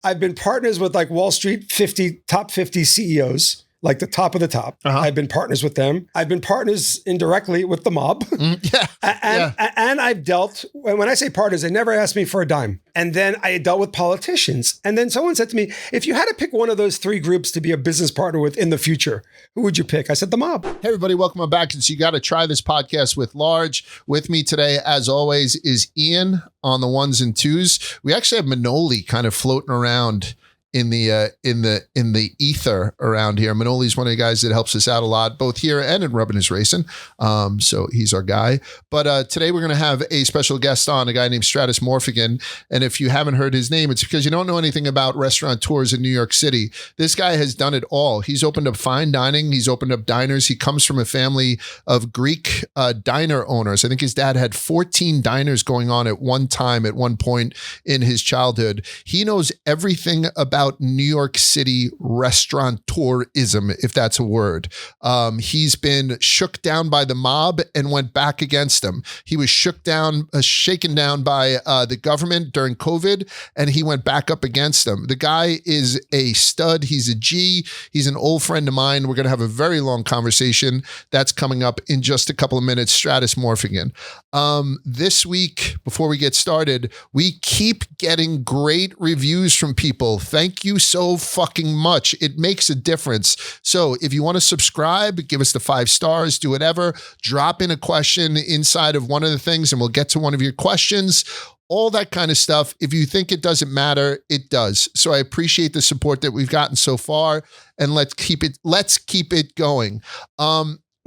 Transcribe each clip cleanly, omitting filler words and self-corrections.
I've been partners with like Wall Street top 50 CEOs. Like the top of the top. I've been partners with them. I've been partners indirectly with the mob. And I've dealt, when I say partners, they never asked me for a dime. And then I dealt with politicians. And then someone said to me, if you had to pick one of those three groups to be a business partner with in the future, who would you pick? I said the mob. Hey, everybody, welcome back. So you got to try this podcast with Large. With me today, as always, is Ian on the ones and twos. We actually have Manoli kind of floating around in the ether around here. Manoli's one of the guys that helps us out a lot, both here and in Rubbing His Racing. So he's our guy. But today we're going to have a special guest on, a guy named Stratis Morfogen. And if you haven't heard his name, it's because you don't know anything about restaurateurs in New York City. This guy has done it all. He's opened up fine dining. He's opened up diners. He comes from a family of Greek diner owners. I think his dad had 14 diners going on at one time, at one point in his childhood. He knows everything about New York City restaurateurism, if that's a word. He's been shook down by the mob and went back against them. He was shaken down by the government during COVID, and he went back up against them. The guy is a stud. He's a G. He's an old friend of mine. We're going to have a very long conversation that's coming up in just a couple of minutes. Stratis Morfogen. This week, before we get started, we keep getting great reviews from people. Thank you so fucking much. It makes a difference. So if you want to subscribe, give us the 5 stars, do whatever, drop in a question inside of one of the things and we'll get to one of your questions. All that kind of stuff. If you think it doesn't matter, it does. So I appreciate the support that we've gotten so far, and let's keep it going.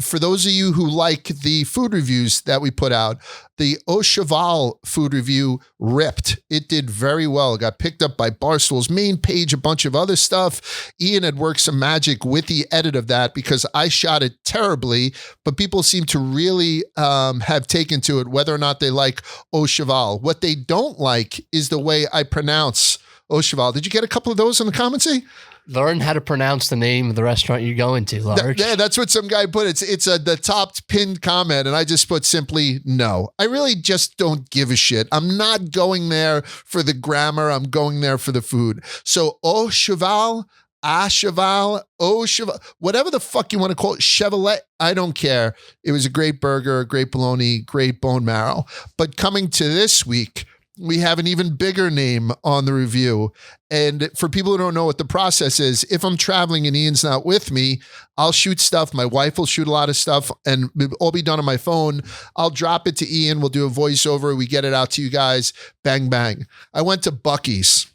For those of you who like the food reviews that we put out, the Au Cheval food review ripped. It did very well. It got picked up by Barstool's main page, a bunch of other stuff. Ian had worked some magic with the edit of that because I shot it terribly, but people seem to really have taken to it, whether or not they like Au Cheval. What they don't like is the way I pronounce Au Cheval. Did you get a couple of those in the comments? Learn how to pronounce the name of the restaurant you're going to, Large. Yeah, that's what some guy put. It's the top pinned comment, and I just put simply no. I really just don't give a shit. I'm not going there for the grammar. I'm going there for the food. So Au Cheval, A Cheval, Au Cheval, whatever the fuck you want to call it, Chevrolet, I don't care. It was a great burger, great bologna, great bone marrow. But coming to this week, we have an even bigger name on the review. And for people who don't know what the process is, if I'm traveling and Ian's not with me, I'll shoot stuff. My wife will shoot a lot of stuff and it'll all be done on my phone. I'll drop it to Ian. We'll do a voiceover. We get it out to you guys. Bang, bang. I went to Buc-ee's.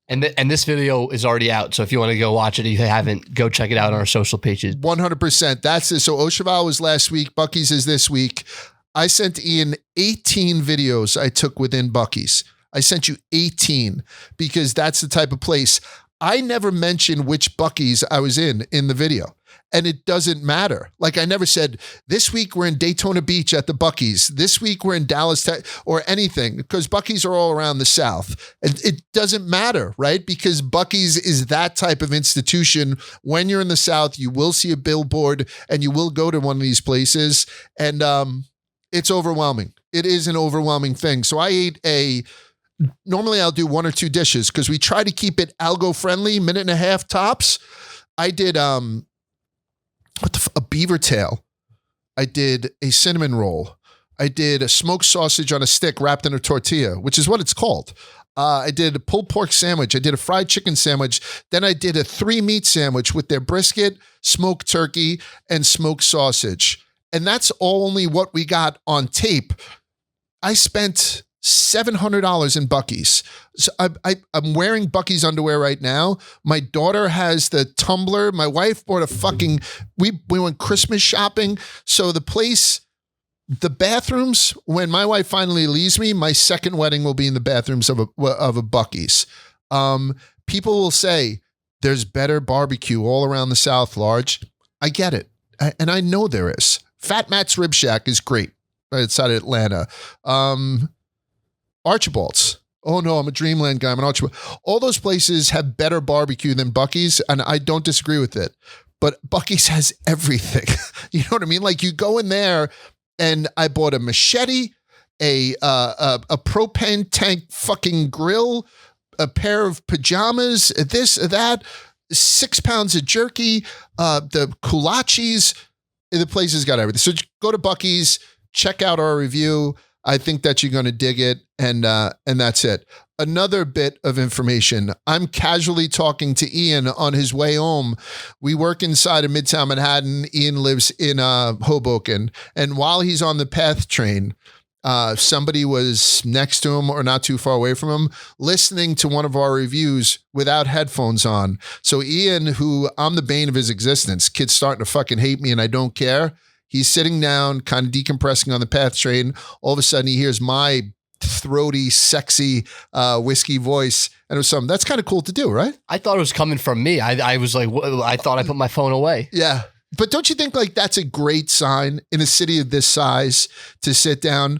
And this video is already out. So if you want to go watch it, if you haven't, go check it out on our social pages. 100%. That's it. So Au Cheval was last week. Buc-ee's is this week. I sent Ian 18 videos I took within Buc-ee's. I sent you 18 because that's the type of place. I never mentioned which Buc-ee's I was in the video. And it doesn't matter. Like I never said, this week we're in Daytona Beach at the Buc-ee's. This week we're in Dallas or anything, because Buc-ee's are all around the South. And it doesn't matter, right? Because Buc-ee's is that type of institution. When you're in the South, you will see a billboard and you will go to one of these places. And it's overwhelming. It is an overwhelming thing. So I ate normally I'll do 1 or 2 dishes because we try to keep it algo friendly, minute and a half tops. I did a beaver tail. I did a cinnamon roll. I did a smoked sausage on a stick wrapped in a tortilla, which is what it's called. I did a pulled pork sandwich. I did a fried chicken sandwich. Then I did a 3-meat sandwich with their brisket, smoked turkey, and smoked sausage. And that's only what we got on tape. I spent $700 in Buc-ee's. So I'm wearing Buc-ee's underwear right now. My daughter has the tumbler. My wife bought we went Christmas shopping. So the bathrooms, when my wife finally leaves me, my second wedding will be in the bathrooms of a Buc-ee's. People will say there's better barbecue all around the South, Large. I get it. And I know there is. Fat Matt's Rib Shack is great right outside of Atlanta. Archibald's. Oh no, I'm a Dreamland guy. I'm an Archibald. All those places have better barbecue than Buc-ee's, and I don't disagree with it. But Buc-ee's has everything. You know what I mean? Like you go in there, and I bought a machete, a propane tank fucking grill, a pair of pajamas, this, that, 6 pounds of jerky, the kolaches. The place has got everything. So go to Buc-ee's, check out our review. I think that you're going to dig it, and that's it. Another bit of information. I'm casually talking to Ian on his way home. We work inside of Midtown Manhattan. Ian lives in Hoboken, and while he's on the PATH train, somebody was next to him or not too far away from him, listening to one of our reviews without headphones on. So Ian, who I'm the bane of his existence, kid's starting to fucking hate me and I don't care. He's sitting down, kind of decompressing on the PATH train. All of a sudden he hears my throaty, sexy whiskey voice. And it was something that's kind of cool to do, right? I thought it was coming from me. I was like, I thought I put my phone away. Yeah. But don't you think like that's a great sign in a city of this size to sit down?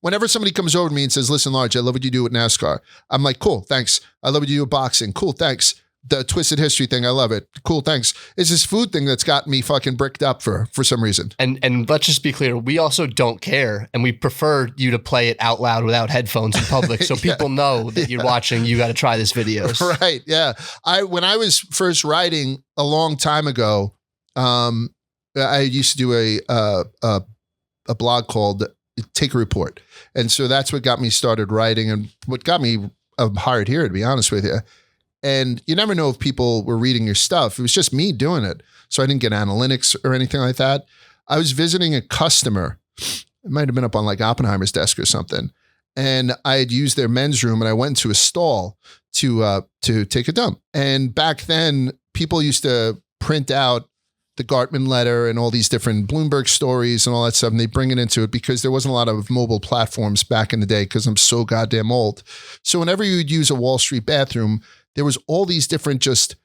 Whenever somebody comes over to me and says, listen, Large, I love what you do with NASCAR. I'm like, cool, thanks. I love what you do with boxing. Cool, thanks. The Twisted History thing, I love it. Cool, thanks. It's this food thing that's got me fucking bricked up for some reason. And let's just be clear, we also don't care, and we prefer you to play it out loud without headphones in public, so people know that you're watching. You got to try this video. Right? Yeah. When I was first writing a long time ago, I used to do a blog called Take a Report, and so that's what got me started writing, and what got me hired here, to be honest with you. And you never know if people were reading your stuff. It was just me doing it. So I didn't get analytics or anything like that. I was visiting a customer. It might have been up on like Oppenheimer's desk or something. And I had used their men's room and I went to a stall to take a dump. And back then, people used to print out the Gartman letter and all these different Bloomberg stories and all that stuff. And they bring it into it because there wasn't a lot of mobile platforms back in the day because I'm so goddamn old. So whenever you would use a Wall Street bathroom, there was all these different just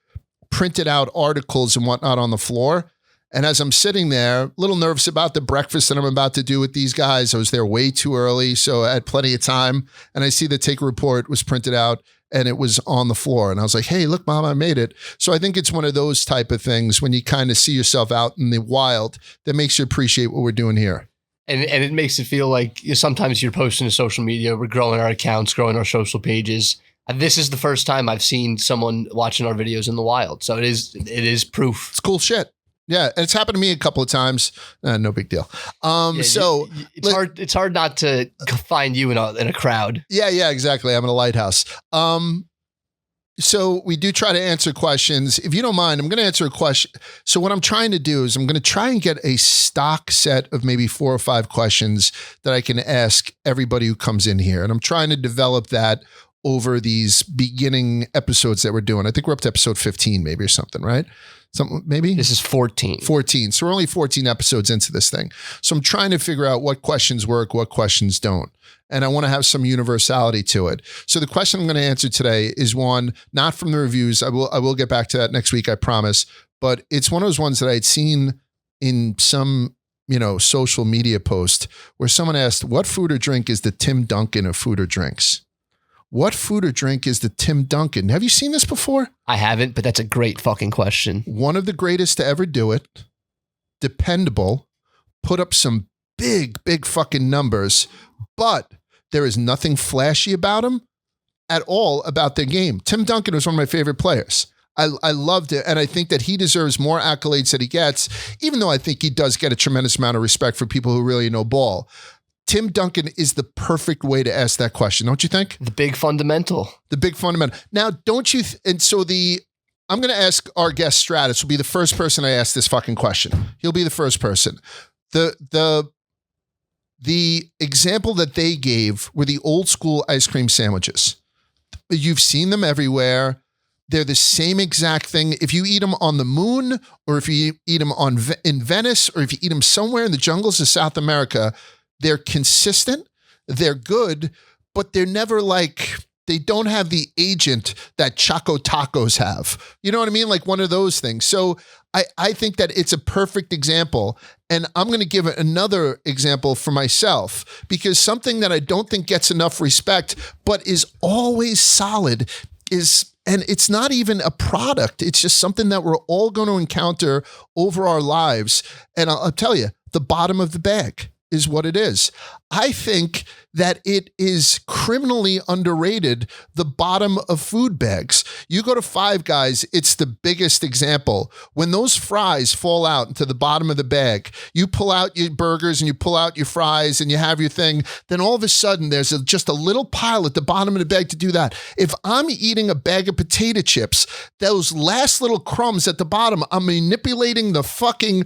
printed out articles and whatnot on the floor. And as I'm sitting there, a little nervous about the breakfast that I'm about to do with these guys, I was there way too early, so I had plenty of time. And I see the Take a Report was printed out and it was on the floor. And I was like, hey, look, Mom, I made it. So I think it's one of those type of things when you kind of see yourself out in the wild that makes you appreciate what we're doing here. And it makes it feel like sometimes you're posting to social media, we're growing our accounts, growing our social pages. This is the first time I've seen someone watching our videos in the wild. So it is proof. It's cool shit. Yeah. And it's happened to me a couple of times. No big deal. It's hard not to find you in a crowd. Yeah, exactly. I'm in a lighthouse. So we do try to answer questions. If you don't mind, I'm going to answer a question. So what I'm trying to do is I'm going to try and get a stock set of maybe 4 or 5 questions that I can ask everybody who comes in here. And I'm trying to develop that over these beginning episodes that we're doing. I think we're up to episode 15 maybe or something, right? Maybe? This is 14. 14. So we're only 14 episodes into this thing. So I'm trying to figure out what questions work, what questions don't. And I want to have some universality to it. So the question I'm going to answer today is one, not from the reviews. I will get back to that next week, I promise. But it's one of those ones that I'd seen in some, social media post where someone asked, what food or drink is the Tim Duncan of food or drinks? What food or drink is the Tim Duncan? Have you seen this before? I haven't, but that's a great fucking question. One of the greatest to ever do it. Dependable. Put up some big fucking numbers. But there is nothing flashy about him at all about their game. Tim Duncan was one of my favorite players. I loved it. And I think that he deserves more accolades that he gets, even though I think he does get a tremendous amount of respect for people who really know ball. Tim Duncan is the perfect way to ask that question, don't you think? The big fundamental. The big fundamental. Now, don't you? I'm going to ask our guest Stratis, will be the first person I ask this fucking question. He'll be the first person. The example that they gave were the old school ice cream sandwiches. You've seen them everywhere. They're the same exact thing. If you eat them on the moon, or if you eat them in Venice, or if you eat them somewhere in the jungles of South America, they're consistent, they're good, but they're never they don't have the agent that Choco Tacos have. You know what I mean? Like one of those things. So I think that it's a perfect example. And I'm going to give another example for myself, because something that I don't think gets enough respect, but is always solid and it's not even a product. It's just something that we're all going to encounter over our lives. And I'll tell you, the bottom of the bag. is what it is. I think that it is criminally underrated, the bottom of food bags. You go to Five Guys, it's the biggest example. When those fries fall out into the bottom of the bag, you pull out your burgers and you pull out your fries and you have your thing, then all of a sudden there's just a little pile at the bottom of the bag to do that. If I'm eating a bag of potato chips, those last little crumbs at the bottom, I'm manipulating the fucking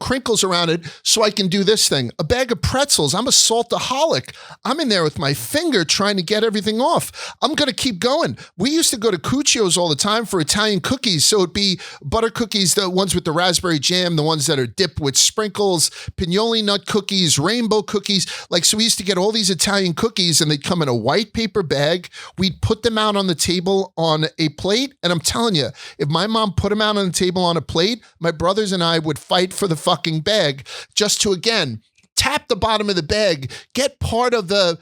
crinkles around it so I can do this thing. A bag of pretzels. I'm a saltaholic. I'm in there with my finger trying to get everything off. I'm going to keep going. We used to go to Cuccio's all the time for Italian cookies. So it'd be butter cookies, the ones with the raspberry jam, the ones that are dipped with sprinkles, pinoli nut cookies, rainbow cookies. So we used to get all these Italian cookies and they'd come in a white paper bag. We'd put them out on the table on a plate. And I'm telling you, if my mom put them out on the table on a plate, my brothers and I would fight for the fucking bag just to, again, tap the bottom of the bag, get part of the,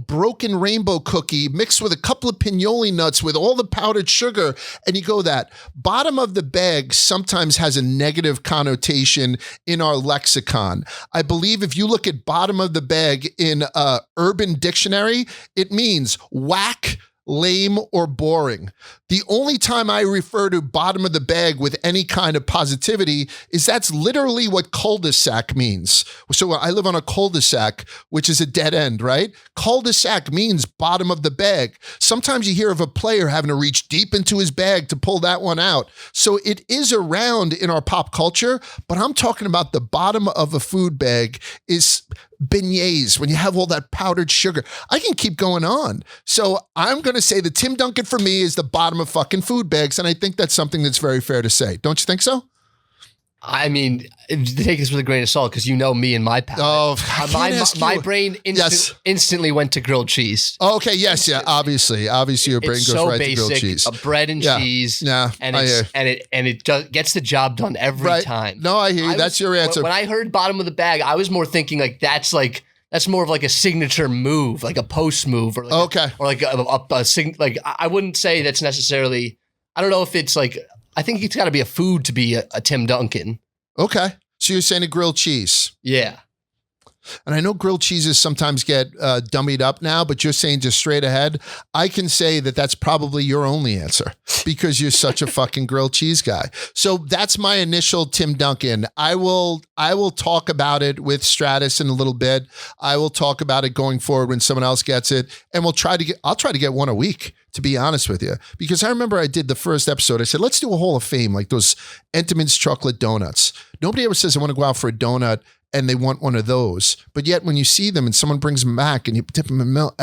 broken rainbow cookie mixed with a couple of pinoli nuts with all the powdered sugar. And you go that. Bottom of the bag sometimes has a negative connotation in our lexicon. I believe if you look at bottom of the bag in Urban Dictionary, it means whack, lame, or boring. The only time I refer to bottom of the bag with any kind of positivity is that's literally what cul-de-sac means. So I live on a cul-de-sac, which is a dead end, right? Cul-de-sac means bottom of the bag. Sometimes you hear of a player having to reach deep into his bag to pull that one out. So it is around in our pop culture, but I'm talking about the bottom of a food bag is beignets, when you have all that powdered sugar. I can keep going on. So I'm going to say the Tim Duncan for me is the bottom of fucking food bags. And I think that's something that's very fair to say. Don't you think so? I mean, take this with a grain of salt because me and my palate. Oh, my brain instantly went to grilled cheese. Oh, okay, yes, yeah, obviously your brain goes right to grilled cheese. Bread and cheese, and it gets the job done every time. No, I hear you. That's your answer. When I heard bottom of the bag, I was more thinking that's more of like a signature move, like a post move, or I wouldn't say that's necessarily. I don't know if it's like. I think it's got to be a food to be a Tim Duncan. Okay. So you're saying a grilled cheese. Yeah. And I know grilled cheeses sometimes get dummied up now, but you're saying just straight ahead. I can say that that's probably your only answer because you're such a fucking grilled cheese guy. So that's my initial Tim Duncan. I will talk about it with Stratis in a little bit. I will talk about it going forward when someone else gets it. And I'll try to get one a week, to be honest with you, because I remember I did the first episode. I said, let's do a Hall of Fame, like those Entenmann's chocolate donuts. Nobody ever says I want to go out for a donut and they want one of those. But yet when you see them and someone brings them back and you dip them in milk,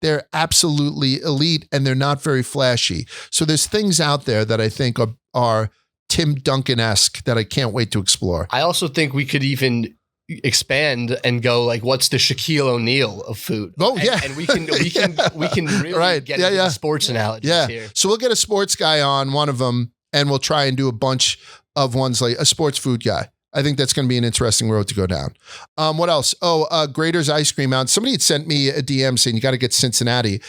they're absolutely elite and they're not very flashy. So there's things out there that I think are Tim Duncan-esque that I can't wait to explore. I also think we could even expand and go like, what's the Shaquille O'Neal of food? Oh yeah. And we can really get into the sports analogies here. So we'll get a sports guy on, one of them, and we'll try and do a bunch of ones like a sports food guy. I think that's going to be an interesting road to go down. What else? Oh, Grader's Ice Cream Mountain. Somebody had sent me a DM saying you got to get Cincinnati.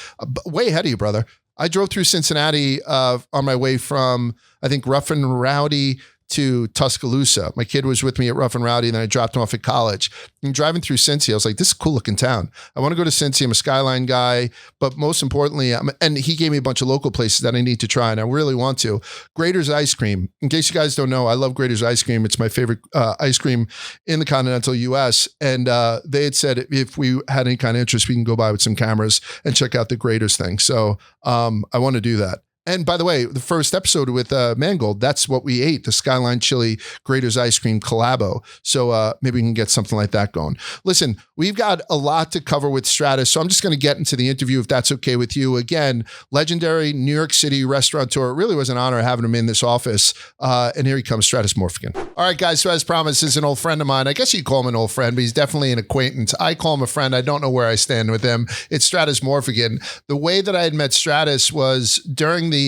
Way ahead of you, brother. I drove through Cincinnati on my way from, I think, Rough and Rowdy to Tuscaloosa. My kid was with me at Rough and Rowdy, and then I dropped him off at college. And driving through Cincy, I was like, this is a cool looking town. I want to go to Cincy. I'm a Skyline guy, but most importantly, and he gave me a bunch of local places that I need to try, and I really want to. Grader's Ice Cream. In case you guys don't know, I love Grader's Ice Cream. It's my favorite ice cream in the continental U.S. And they had said if we had any kind of interest, we can go by with some cameras and check out the Grader's thing. So I want to do that. And by the way, the first episode with Mangold, that's what we ate, the Skyline Chili Grader's Ice Cream collabo. So maybe we can get something like that going. Listen, we've got a lot to cover with Stratis, so I'm just going to get into the interview if that's okay with you. Again, legendary New York City restaurateur. It really was an honor having him in this office. And here he comes, Stratis Morfogen. All right, guys, so as promised, this is an old friend of mine. I guess you call him an old friend, but he's definitely an acquaintance. I call him a friend. I don't know where I stand with him. It's Stratis Morfogen. The way that I had met Stratis was during the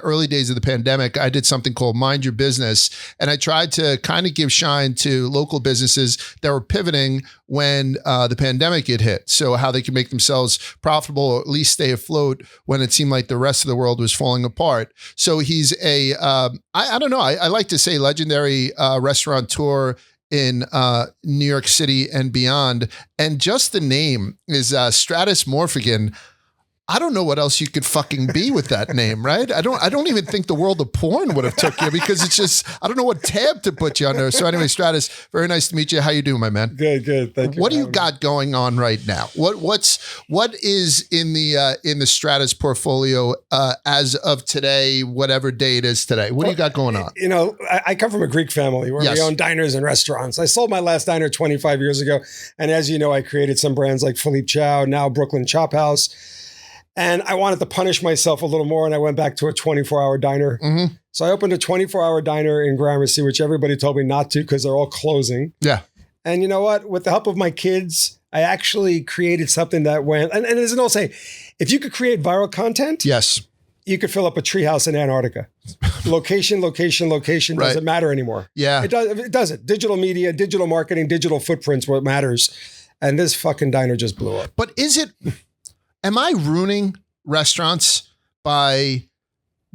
early days of the pandemic. I did something called Mind Your Business, and I tried to kind of give shine to local businesses that were pivoting when the pandemic had hit. So how they could make themselves profitable or at least stay afloat when it seemed like the rest of the world was falling apart. So he's I don't know, I like to say legendary restaurateur in New York City and beyond. And just the name is Stratis Morfogen. I don't know what else you could fucking be with that name, right? I don't even think the world of porn would have took you, because it's just, I don't know what tab to put you under. So anyway, Stratis, very nice to meet you. How you doing, my man? Good. Thank you. What do you got going on right now? What is in the Stratis portfolio as of today, whatever day it is today? What do you got going on? You know, I come from a Greek family where we own diners and restaurants. I sold my last diner 25 years ago. And as you know, I created some brands like Philippe Chow, now Brooklyn Chop House. And I wanted to punish myself a little more, and I went back to a 24-hour diner. Mm-hmm. So I opened a 24-hour diner in Gramercy, which everybody told me not to because they're all closing. Yeah. And you know what? With the help of my kids, I actually created something that went, and there's an old saying, if you could create viral content, yes, you could fill up a treehouse in Antarctica. Location doesn't matter anymore. Yeah. It doesn't. Digital media, digital marketing, digital footprints, what matters. And this fucking diner just blew up. But am I ruining restaurants by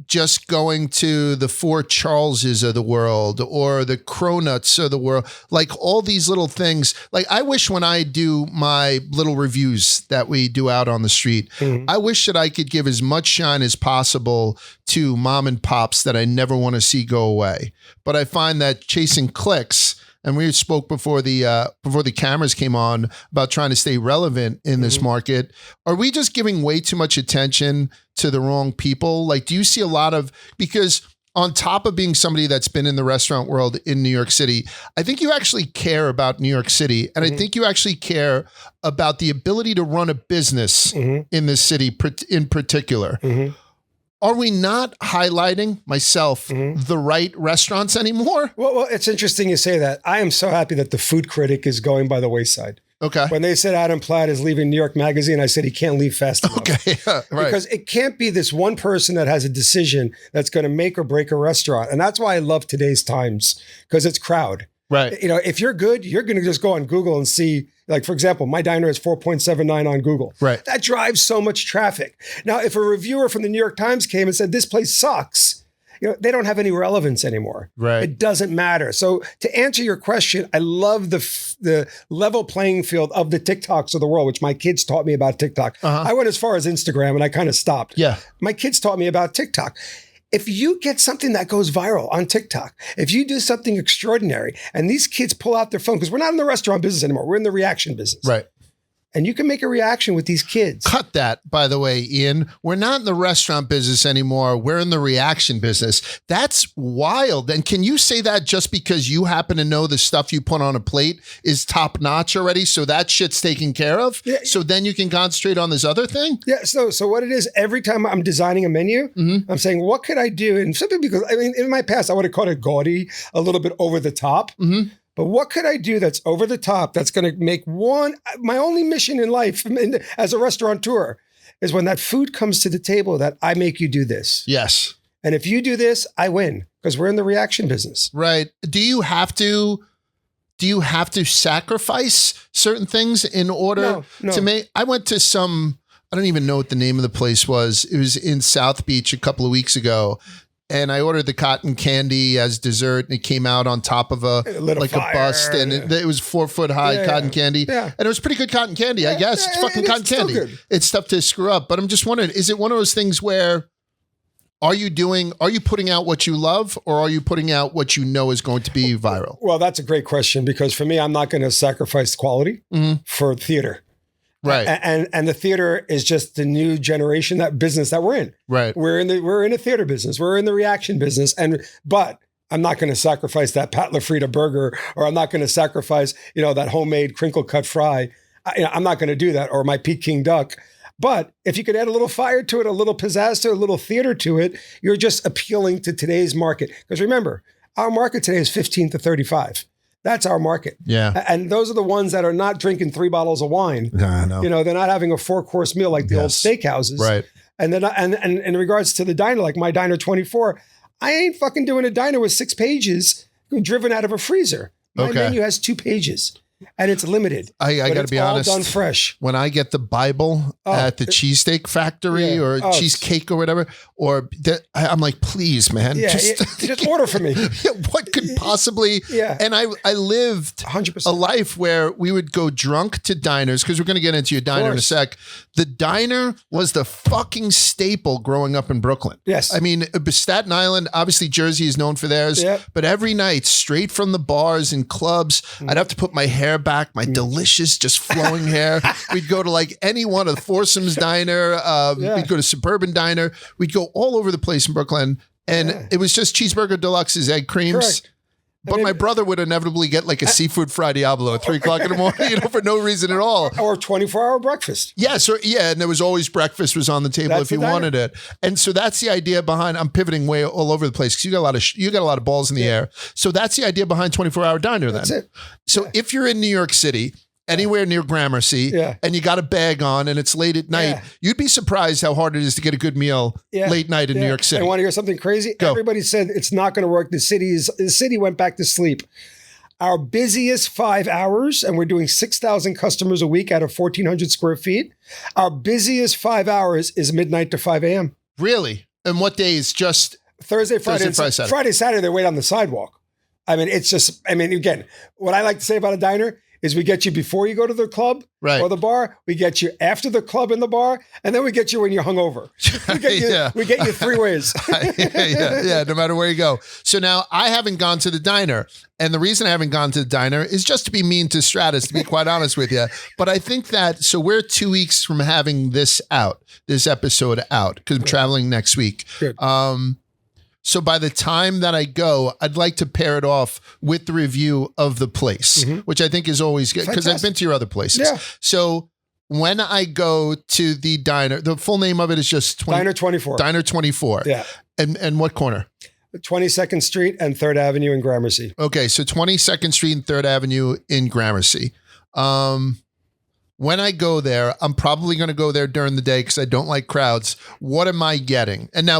just going to the Four Charleses of the world or the Cronuts of the world? Like all these little things. Like I wish when I do my little reviews that we do out on the street, I wish that I could give as much shine as possible to mom and pops that I never want to see go away. But I find that chasing clicks, and we spoke before the cameras came on about trying to stay relevant in this market. Are we just giving way too much attention to the wrong people? Like, do you see a lot of, because on top of being somebody that's been in the restaurant world in New York City, I think you actually care about New York City. And I think you actually care about the ability to run a business in this city in particular. Are we not highlighting, myself, the right restaurants anymore? Well, it's interesting you say that. I am so happy that the food critic is going by the wayside. Okay. When they said Adam Platt is leaving New York Magazine, I said he can't leave fast enough. Okay, right. Because it can't be this one person that has a decision that's going to make or break a restaurant. And that's why I love today's Times, because it's crowd. Right. You know, if you're good, you're going to just go on Google and see, like, for example, my diner is 4.79 on Google. Right. That drives so much traffic. Now, if a reviewer from the New York Times came and said, this place sucks, you know, they don't have any relevance anymore. Right. It doesn't matter. So to answer your question, I love the level playing field of the TikToks of the world, which my kids taught me about TikTok. I went as far as Instagram and I kind of stopped. Yeah. My kids taught me about TikTok. If you get something that goes viral on TikTok, if you do something extraordinary and these kids pull out their phone, because we're not in the restaurant business anymore, we're in the reaction business. Right. And you can make a reaction with these kids. Cut that, by the way, Ian. We're not in the restaurant business anymore. We're in the reaction business. That's wild. And can you say that just because you happen to know the stuff you put on a plate is top notch already? So that shit's taken care of? Yeah. So then you can concentrate on this other thing? Yeah. So what it is, every time I'm designing a menu, I'm saying, what could I do? And simply because, I mean, in my past, I would have called it gaudy, a little bit over the top. But what could I do that's over the top, that's going to make my only mission in life as a restaurateur is when that food comes to the table that I make you do this. Yes. And if you do this, I win because we're in the reaction business. Right. Do you have to sacrifice certain things in order to make? I went to I don't even know what the name of the place was. It was in South Beach a couple of weeks ago. And I ordered the cotton candy as dessert, and it came out on top of a bust, and it was 4 foot high cotton candy, and it was pretty good cotton candy, I guess. It's fucking cotton candy. It's tough to screw up, but I'm just wondering: is it one of those things where are you putting out what you love, or are you putting out what you know is going to be viral? Well, that's a great question because for me, I'm not going to sacrifice quality for theater. Right. And the theater is just the new generation, that business that we're in. Right. We're in a theater business. We're in the reaction business. But I'm not going to sacrifice that Pat LaFrieda burger, or I'm not going to sacrifice, that homemade crinkle cut fry. I'm not going to do that, or my Peking duck. But if you could add a little fire to it, a little pizzazz to it, a little theater to it, you're just appealing to today's market. Because remember, our market today is 15 to 35. That's our market. Yeah. And those are the ones that are not drinking 3 bottles of wine. No. They're not having a 4-course meal like the old steakhouses. Right. And then, and in regards to the diner, like my diner 24, I ain't fucking doing a diner with 6 pages driven out of a freezer. My menu has 2 pages. and it's limited. I got to be honest. All done fresh. When I get the Bible at the Cheesesteak Factory or Cheesecake or whatever, I'm like, please, man, just order for me. What could possibly? Yeah. And I lived 100% a life where we would go drunk to diners, because we're going to get into your diner in a sec. The diner was the fucking staple growing up in Brooklyn. Yes. I mean, Staten Island, obviously Jersey is known for theirs, but every night, straight from the bars and clubs, I'd have to put my hair back, my delicious, just flowing hair. We'd go to like any one of the Foursomes Diner. We'd go to Suburban Diner. We'd go all over the place in Brooklyn. And it was just cheeseburger deluxes, egg creams. Correct. But my brother would inevitably get like a seafood Fra Diablo at 3 o'clock in the morning, for no reason at all. Or 24-hour breakfast. Yes, and there was always breakfast was on the table if you wanted it. And so that's the idea behind. I'm pivoting way all over the place because you got a lot of balls in the air. So that's the idea behind 24-hour diner. Then that's it. So if you're in New York City, anywhere near Gramercy, and you got a bag on and it's late at night, you'd be surprised how hard it is to get a good meal late night in New York City. I want to hear something crazy. Go. Everybody said it's not going to work. The city went back to sleep. Our busiest 5 hours, and we're doing 6,000 customers a week out of 1,400 square feet. Our busiest 5 hours is midnight to 5 a.m. Really? And what days? Just Thursday, Friday, Saturday. Friday, Saturday, they wait on the sidewalk. I mean, again, what I like to say about a diner is we get you before you go to the club or the bar. We get you after the club and the bar, and then we get you when you're hungover. We get you 3 ways. No matter where you go. So now I haven't gone to the diner, and the reason I haven't gone to the diner is just to be mean to Stratis, to be quite honest with you. But I think that, so we're 2 weeks from having this episode out, because I'm traveling next week. Good. So by the time that I go, I'd like to pair it off with the review of the place, which I think is always good, because I've been to your other places. Yeah. So when I go to the diner, the full name of it is just Diner 24. Diner 24. Yeah. And what corner? 22nd Street and 3rd Avenue in Gramercy. Okay, so 22nd Street and 3rd Avenue in Gramercy. When I go there, I'm probably going to go there during the day because I don't like crowds. What am I getting? And now,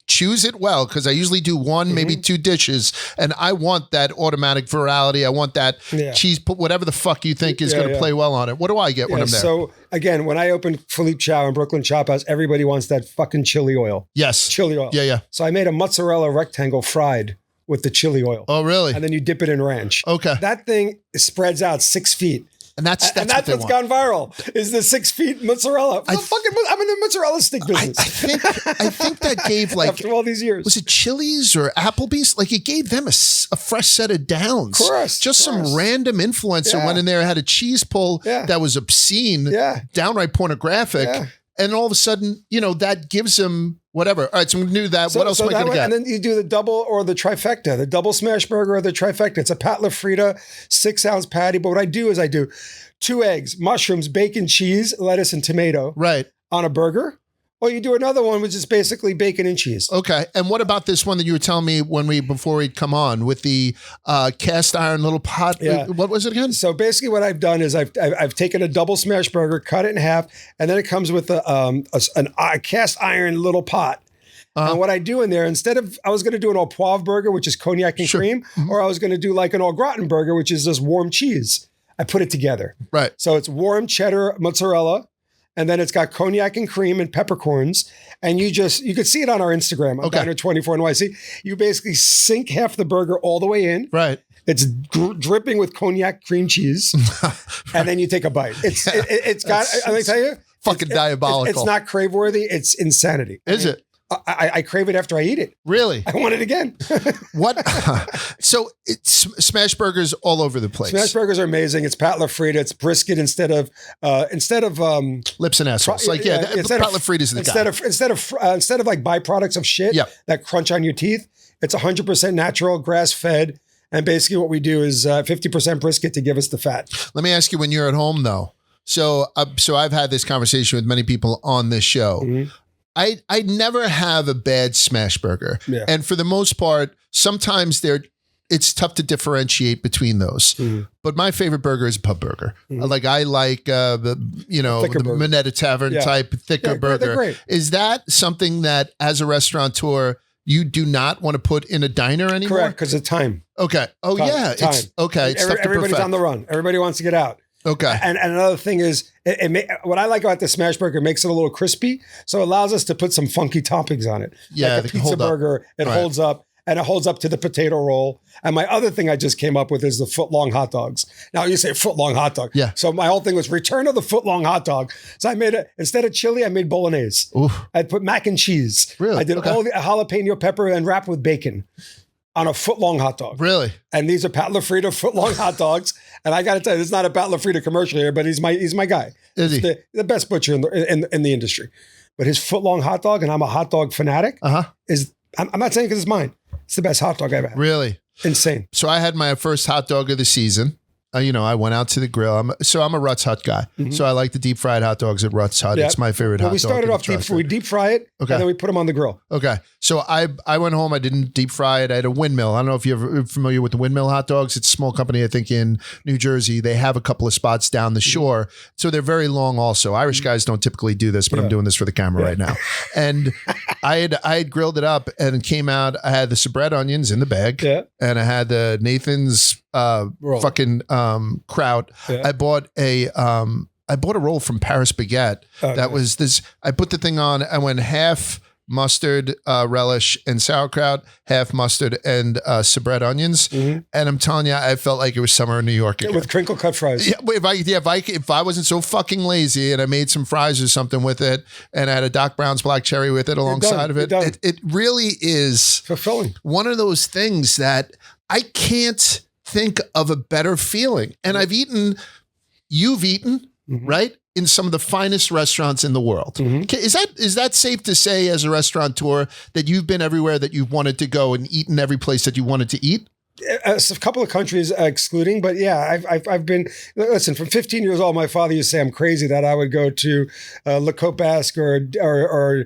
choose it well, because I usually do one, maybe 2 dishes, and I want that automatic virality. I want that cheese, put whatever the fuck you think is going to play well on it. What do I get when I'm there? So again, when I opened Philippe Chow in Brooklyn Chop House, everybody wants that fucking chili oil. Yes. Chili oil. Yeah. So I made a mozzarella rectangle fried with the chili oil. Oh, really? And then you dip it in ranch. Okay. That thing spreads out 6 feet. And that's what's gone viral, is the 6 feet mozzarella. I'm in the mozzarella stick business. I think that gave, like, after all these years, was it Chili's or Applebee's? Like, it gave them a fresh set of downs. Some random influencer went in there, had a cheese pull that was obscene, downright pornographic. Yeah. And all of a sudden, that gives them whatever. All right, so I'm going to do that. What else am I going to get? And then you do the double or the trifecta, the double smash burger or the trifecta. It's a pat la frita, 6-ounce patty. But what I do is I do 2 eggs, mushrooms, bacon, cheese, lettuce, and tomato on a burger. Or you do another one, which is basically bacon and cheese. Okay. And what about this one that you were telling me before we'd come on with the cast iron little pot? Yeah. What was it again? So basically what I've done is I've taken a double smash burger, cut it in half, and then it comes with a cast iron little pot. And what I do in there, I was going to do an au poivre burger, which is cognac and cream, or I was going to do like an au gratin burger, which is just warm cheese. I put it together. Right. So it's warm cheddar mozzarella, and then it's got cognac and cream and peppercorns. And you could see it on our Instagram, on Diner 24 NYC. You basically sink half the burger all the way in. Right. It's dripping with cognac cream cheese. And then you take a bite. It's got, let me tell you. Fucking diabolical. It's not crave worthy. It's insanity. Is it? I crave it after I eat it. Really? I want it again. What? So it's smash burgers all over the place. Smash burgers are amazing. It's pat la frita. It's brisket instead of lips and assholes. Pat la frita is the guy. Instead of like byproducts of shit that crunch on your teeth. It's 100% natural, grass fed, and basically what we do is 50% brisket to give us the fat. Let me ask you, when you're at home though. So I've had this conversation with many people on this show. Mm-hmm. I never have a bad smash burger. Yeah. And for the most part, sometimes it's tough to differentiate between those. Mm. But my favorite burger is a pub burger. Mm. I like the Minetta Tavern type thicker burger. Is that something that, as a restaurateur, you do not want to put in a diner anymore? Correct, because of time. Okay. Oh, Time. yeah. Time. It's okay. It's Everybody's on the run. Everybody wants to get out. Okay. And another thing is, what I like about the smash burger, it makes it a little crispy, so it allows us to put some funky toppings on it. Yeah, like a pizza burger, it holds up, and it holds up to the potato roll. And my other thing I just came up with is the foot-long hot dogs. Now you say foot-long hot dog. Yeah. So my whole thing was return of the foot-long hot dog. So I made instead of chili, I made bolognese. Oof. I put mac and cheese. Really? I did all the jalapeno pepper and wrapped with bacon on a foot-long hot dog. Really? And these are Pat LaFrida foot-long hot dogs. And I got to tell you, this is not a Pat LaFrida commercial here, but he's my guy. Is he? The best butcher in the industry. But his foot-long hot dog, and I'm a hot dog fanatic, is, I'm not saying because it's mine. It's the best hot dog I've ever had. Really? Insane. So I had my first hot dog of the season. I went out to the grill. I'm a Ruts Hut guy. Mm-hmm. So I like the deep fried hot dogs at Ruts Hut. Yeah. It's my favorite hot dog. We started off we deep fry it, and then we put them on the grill. Okay. So I went home. I didn't deep fry it. I had a Windmill. I don't know if you're familiar with the Windmill hot dogs. It's a small company, I think, in New Jersey. They have a couple of spots down the shore. So they're very long also. Irish guys don't typically do this, but I'm doing this for the camera right now. And I had grilled it up, and it came out. I had the sabret onions in the bag, and I had the Nathan's fucking kraut. Yeah. I bought a roll from Paris Baguette. Was this. I put the thing on. I went half mustard, relish, and sauerkraut, half mustard and sabret onions. Mm-hmm. And I'm telling you, I felt like it was summer in New York again. With crinkle cut fries. Yeah, if I wasn't so fucking lazy and I made some fries or something with it, and I had a Doc Brown's black cherry with it alongside of it, it really is fulfilling. One of those things that I can't think of a better feeling. And you've eaten, right? In some of the finest restaurants in the world. Mm-hmm. Is that safe to say as a restaurateur that you've been everywhere that you've wanted to go and eaten every place that you wanted to eat? A couple of countries excluding, but yeah, I've been, listen, from 15 years old, my father used to say I'm crazy that I would go to Le Côte Basque or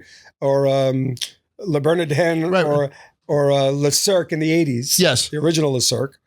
Le Bernardin or Le Cirque in the 80s. Yes. The original Le Cirque.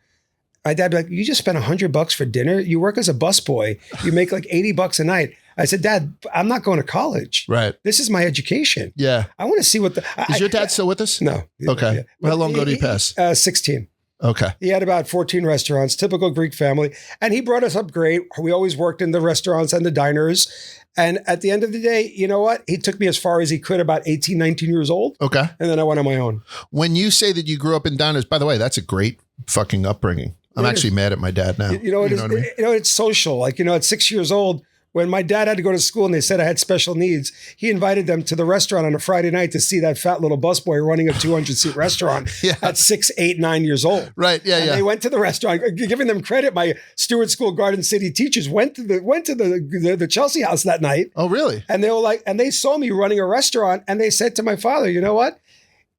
My dad would be like, you just spent $100 for dinner. You work as a busboy. You make like $80 a night. I said, Dad, I'm not going to college. Right. This is my education. Yeah. I want to see what Is your dad still with us? No. Okay. How long ago did he pass? 16. Okay. He had about 14 restaurants, typical Greek family. And he brought us up great. We always worked in the restaurants and the diners. And at the end of the day, you know what? He took me as far as he could, about 18, 19 years old. Okay. And then I went on my own. When you say that you grew up in diners, by the way, that's a great fucking upbringing. I'm actually mad at my dad now. It's social. Like, at 6 years old, when my dad had to go to school and they said I had special needs, he invited them to the restaurant on a Friday night to see that fat little busboy running a 200-seat rrestaurant at 6, 8, 9 years old. Right. Yeah. And they went to the restaurant, giving them credit. My Stewart School Garden City teachers went to the Chelsea House that night. Oh, really? And they were like, and they saw me running a restaurant, and they said to my father, you know what?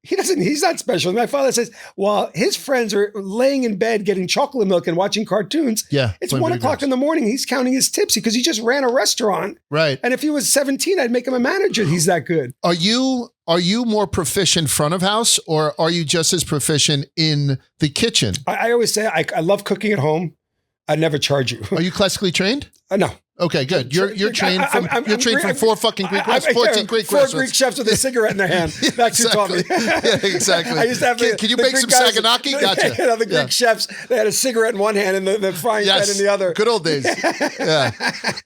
He's not special. My father says, well, his friends are laying in bed getting chocolate milk and watching cartoons. Yeah. It's 1 o'clock in the morning. He's counting his tips because he just ran a restaurant. Right. And if he was 17, I'd make him a manager. He's that good. Are you more proficient front of house, or are you just as proficient in the kitchen? I always say I love cooking at home. I'd never charge you. Are you classically trained? No. Okay, good. You're trained from 4 fucking Greek restaurants, 14 Greek restaurants. 4 Greek chefs with a cigarette in their hand. That's who taught me. Yeah, exactly. I used to have can you make some saganaki? Gotcha. The Greek chefs, they had a cigarette in one hand and the frying pan in the other. Good old days. Yeah.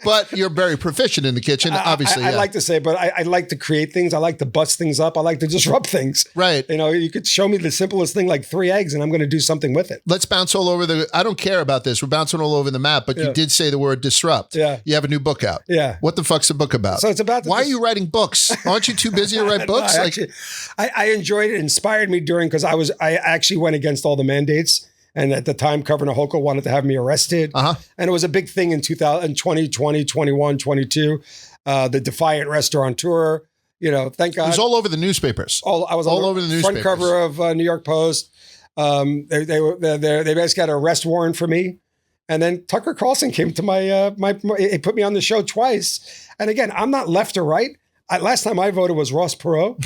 But you're very proficient in the kitchen, obviously. I like to say, but I like to create things. I like to bust things up. I like to disrupt things. Right. You could show me the simplest thing like 3 eggs and I'm going to do something with it. Let's bounce all over I don't care about this. We're bouncing all over the map, but you did say the word disrupt. Yeah. You have a new book out. Yeah. What the fuck's the book about? So it's about why are you writing books? Aren't you too busy to write books? I enjoyed it. It inspired me because I actually went against all the mandates. And at the time, Governor Hochul wanted to have me arrested. Uh-huh. And it was a big thing in 2020, 21, 22. The Defiant Restaurateur. Thank God. It was all over the newspapers. I was all over the newspapers. Front cover of New York Post. They basically got an arrest warrant for me. And then Tucker Carlson came to he put me on the show twice. And again, I'm not left or right. Last time I voted was Ross Perot.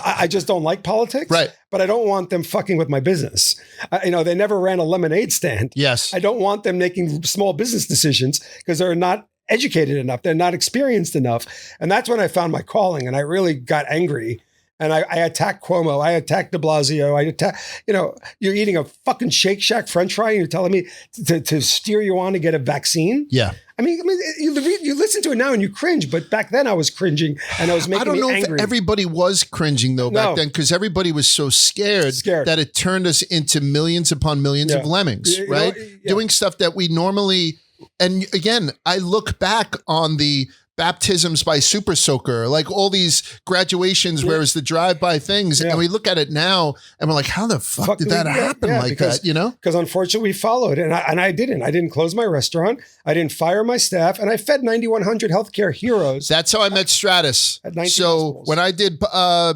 I just don't like politics. Right. But I don't want them fucking with my business. They never ran a lemonade stand. Yes. I don't want them making small business decisions because they're not educated enough. They're not experienced enough. And that's when I found my calling. And I really got angry. And I attack Cuomo. I attack de Blasio. I attack, you're eating a fucking Shake Shack French fry and you're telling me to steer you on to get a vaccine? Yeah. I mean, you listen to it now and you cringe, but back then I was cringing and I was making me angry. I don't know if everybody was cringing though back then, because everybody was so scared that it turned us into millions upon millions of lemmings, right? Doing stuff that we normally, and again, I look back on the baptisms by Super Soaker, like all these graduations where it's the drive-by things, and we look at it now and we're like, how the fuck did that happen that, Because unfortunately we followed and I didn't close my restaurant. I didn't fire my staff, and I fed 9,100 healthcare heroes. That's how I met Stratis. So when I did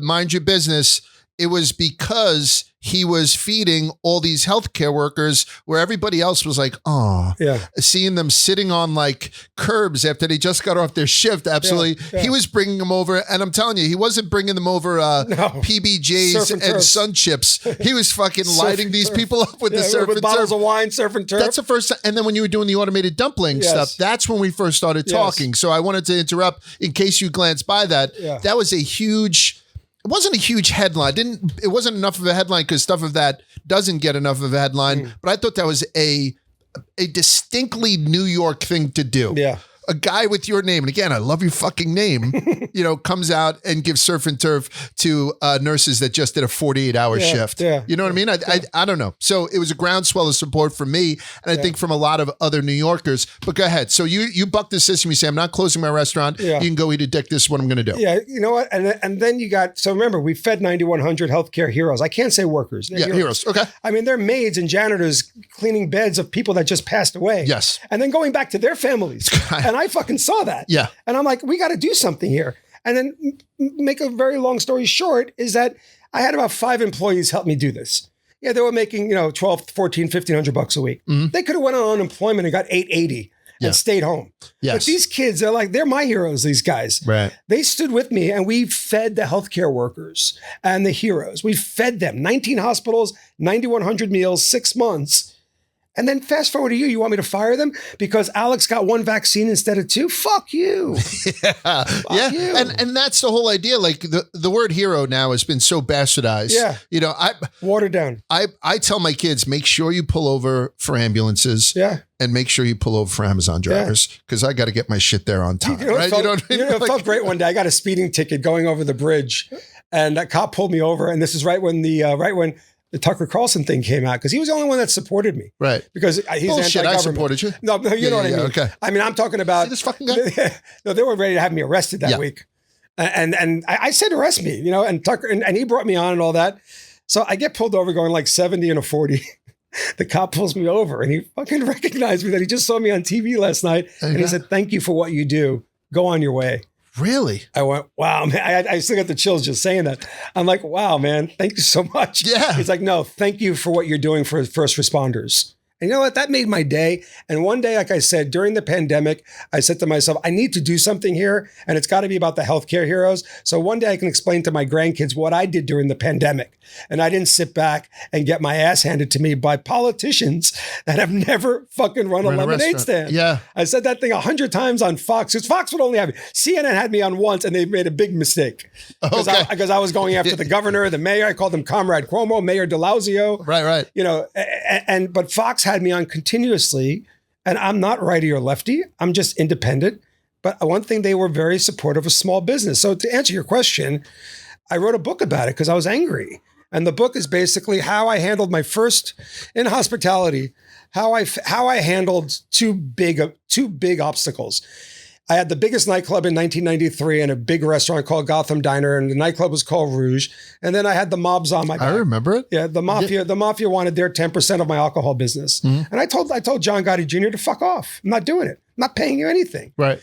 Mind Your Business, it was because he was feeding all these healthcare workers where everybody else was like, seeing them sitting on like curbs after they just got off their shift. Absolutely. Yeah. He was bringing them over. And I'm telling you, he wasn't bringing them over PBJs and Sun Chips. He was fucking lighting these people up with the surf and bottles of wine, surf and turf. That's the first time. And then when you were doing the automated dumpling stuff, that's when we first started talking. So I wanted to interrupt in case you glanced by that. Yeah. That was a huge... It wasn't a huge headline. It wasn't enough of a headline because stuff of that doesn't get enough of a headline. But I thought that was a distinctly New York thing to do. Yeah. A guy with your name, and again, I love your fucking name, comes out and gives surf and turf to nurses that just did a 48-hour shift. Yeah. You know what I mean? I don't know. So it was a groundswell of support from me, and I think from a lot of other New Yorkers. But go ahead. So you buck the system. You say, I'm not closing my restaurant. Yeah. You can go eat a dick. This is what I'm going to do. Yeah. You know what? And then you got, so remember, we fed 9,100 healthcare heroes. I can't say workers. They're heroes. Okay. I mean, they're maids and janitors cleaning beds of people that just passed away. Yes. And then going back to their families. And I fucking saw that. Yeah. And I'm like, we got to do something here. And then make a very long story short is that I had about 5 employees help me do this. Yeah, they were making, 12, 14, 1,500 bucks a week. Mm-hmm. They could have went on unemployment and got 880 and stayed home. Yes. But these kids, they're my heroes, these guys. Right. They stood with me and we fed the healthcare workers and the heroes. We fed them 19 hospitals, 9,100 meals, 6 months. And then fast forward to you want me to fire them because Alex got 1 vaccine instead of 2? Fuck you. Fuck you. And that's the whole idea. Like the word hero now has been so bastardized. Yeah. Watered down. I tell my kids, make sure you pull over for ambulances. Yeah. And make sure you pull over for Amazon drivers because I got to get my shit there on time. Right? It felt great one day. I got a speeding ticket going over the bridge and that cop pulled me over. And this is right when the Tucker Carlson thing came out because he was the only one that supported me. Right. Because he's anti-government. I supported you. No, you know what I mean. Okay. I mean, I'm talking about... See this fucking guy? No, they were ready to have me arrested that week. And I said, arrest me, and Tucker, and he brought me on and all that. So I get pulled over going like 70 and a 40. The cop pulls me over and he fucking recognized me that he just saw me on TV last night. And he said, thank you for what you do. Go on your way. Really? I went, wow, man. I still got the chills just saying that. I'm like, wow, man, thank you so much. Yeah. He's like, no, thank you for what you're doing for first responders. And you know what? That made my day. And one day, like I said, during the pandemic, I said to myself, I need to do something here. And it's got to be about the healthcare heroes. So one day I can explain to my grandkids what I did during the pandemic. And I didn't sit back and get my ass handed to me by politicians that have never fucking run a lemonade stand. Yeah. I said that thing 100 times on Fox, because Fox would only have it. CNN had me on once and they made a big mistake. Because I was going after the governor, the mayor. I called him Comrade Cuomo, Mayor de Blasio. Right. But Fox had me on continuously, and I'm not righty or lefty. I'm just independent. But one thing, they were very supportive of small business. So to answer your question, I wrote a book about it because I was angry. And the book is basically how I handled my first in hospitality, how I handled two big obstacles. I had the biggest nightclub in 1993 and a big restaurant called Gotham Diner, and the nightclub was called Rouge. And then I had the mobs on my back. I remember it. Yeah, the mafia wanted their 10% of my alcohol business. Mm-hmm. And I told John Gotti Jr. to fuck off. I'm not doing it. I'm not paying you anything. Right.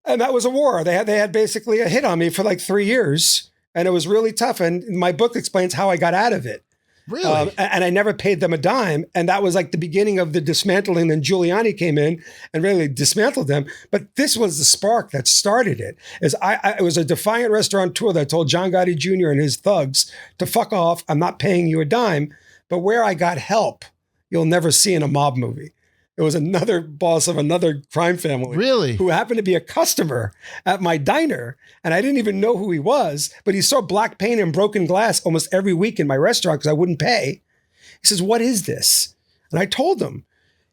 And that was a war. They had basically a hit on me for like 3 years, and it was really tough. And my book explains how I got out of it. Really? And I never paid them a dime. And that was like the beginning of the dismantling. Then Giuliani came in and really dismantled them. But this was the spark that started it. It was a defiant restaurateur that told John Gotti Jr. and his thugs to fuck off. I'm not paying you a dime. But where I got help, you'll never see in a mob movie. It was another boss of another crime family. Really? Who happened to be a customer at my diner. And I didn't even know who he was, but he saw black paint and broken glass almost every week in my restaurant because I wouldn't pay. He says, "What is this?" And I told him.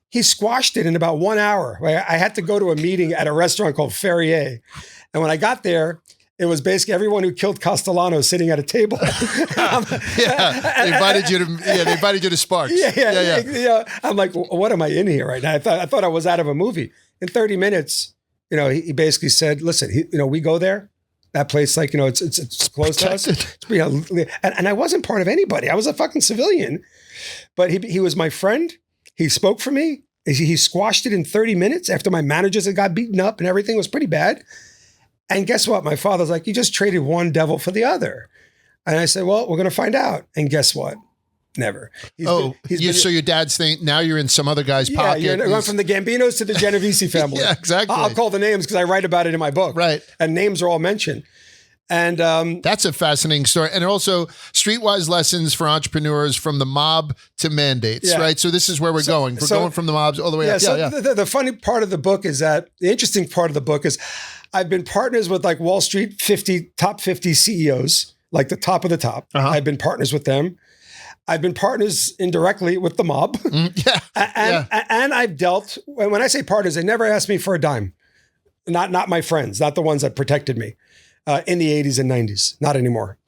He squashed it in about 1 hour. I had to go to a meeting at a restaurant called Ferrier. And when I got there, it was basically everyone who killed Castellano sitting at a table. They invited you to Sparks. Yeah. I'm like, what am I in here right now? I thought I was out of a movie. In 30 minutes, he basically said, "Listen, we go there. That place, like, it's close to us. And I wasn't part of anybody. I was a fucking civilian. But he was my friend. He spoke for me. He squashed it in 30 minutes after my managers had got beaten up and everything was pretty bad. And guess what? My father's like, "You just traded one devil for the other." And I said, "Well, we're going to find out." And guess what? Never. So your dad's thing, now you're in some other guy's pocket. Yeah, you're going from the Gambinos to the Genovese family. Yeah, exactly. I'll call the names because I write about it in my book. Right. And names are all mentioned. And that's a fascinating story. And also streetwise lessons for entrepreneurs from the mob to mandates, right? So this is where we're going. We're going from the mobs all the way up. The funny part of the book is that the interesting part of the book is I've been partners with like Wall Street top 50 CEOs, like the top of the top. I've been partners with them. I've been partners indirectly with the mob. And I've dealt, when I say partners, they never asked me for a dime. Not my friends, not the ones that protected me. In the 80s and 90s, not anymore.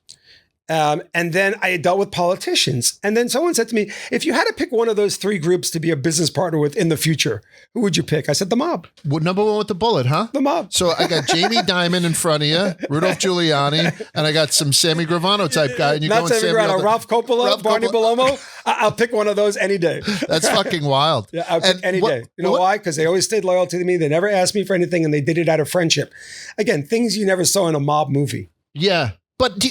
And then I dealt with politicians. And then someone said to me, "If you had to pick one of those three groups to be a business partner with in the future, who would you pick?" I said, "The mob." Well, number one with the bullet, huh? The mob. So I got Jamie Dimon in front of you, Rudolph Giuliani, and I got some Sammy Gravano type guy. And you Not Sammy Gravano, Ralph Coppola, Barney Bellomo. I'll pick one of those any day. That's fucking wild. Yeah, I'll pick any day. You know why? Because they always stayed loyal to me. They never asked me for anything, and they did it out of friendship. Again, things you never saw in a mob movie. Yeah, but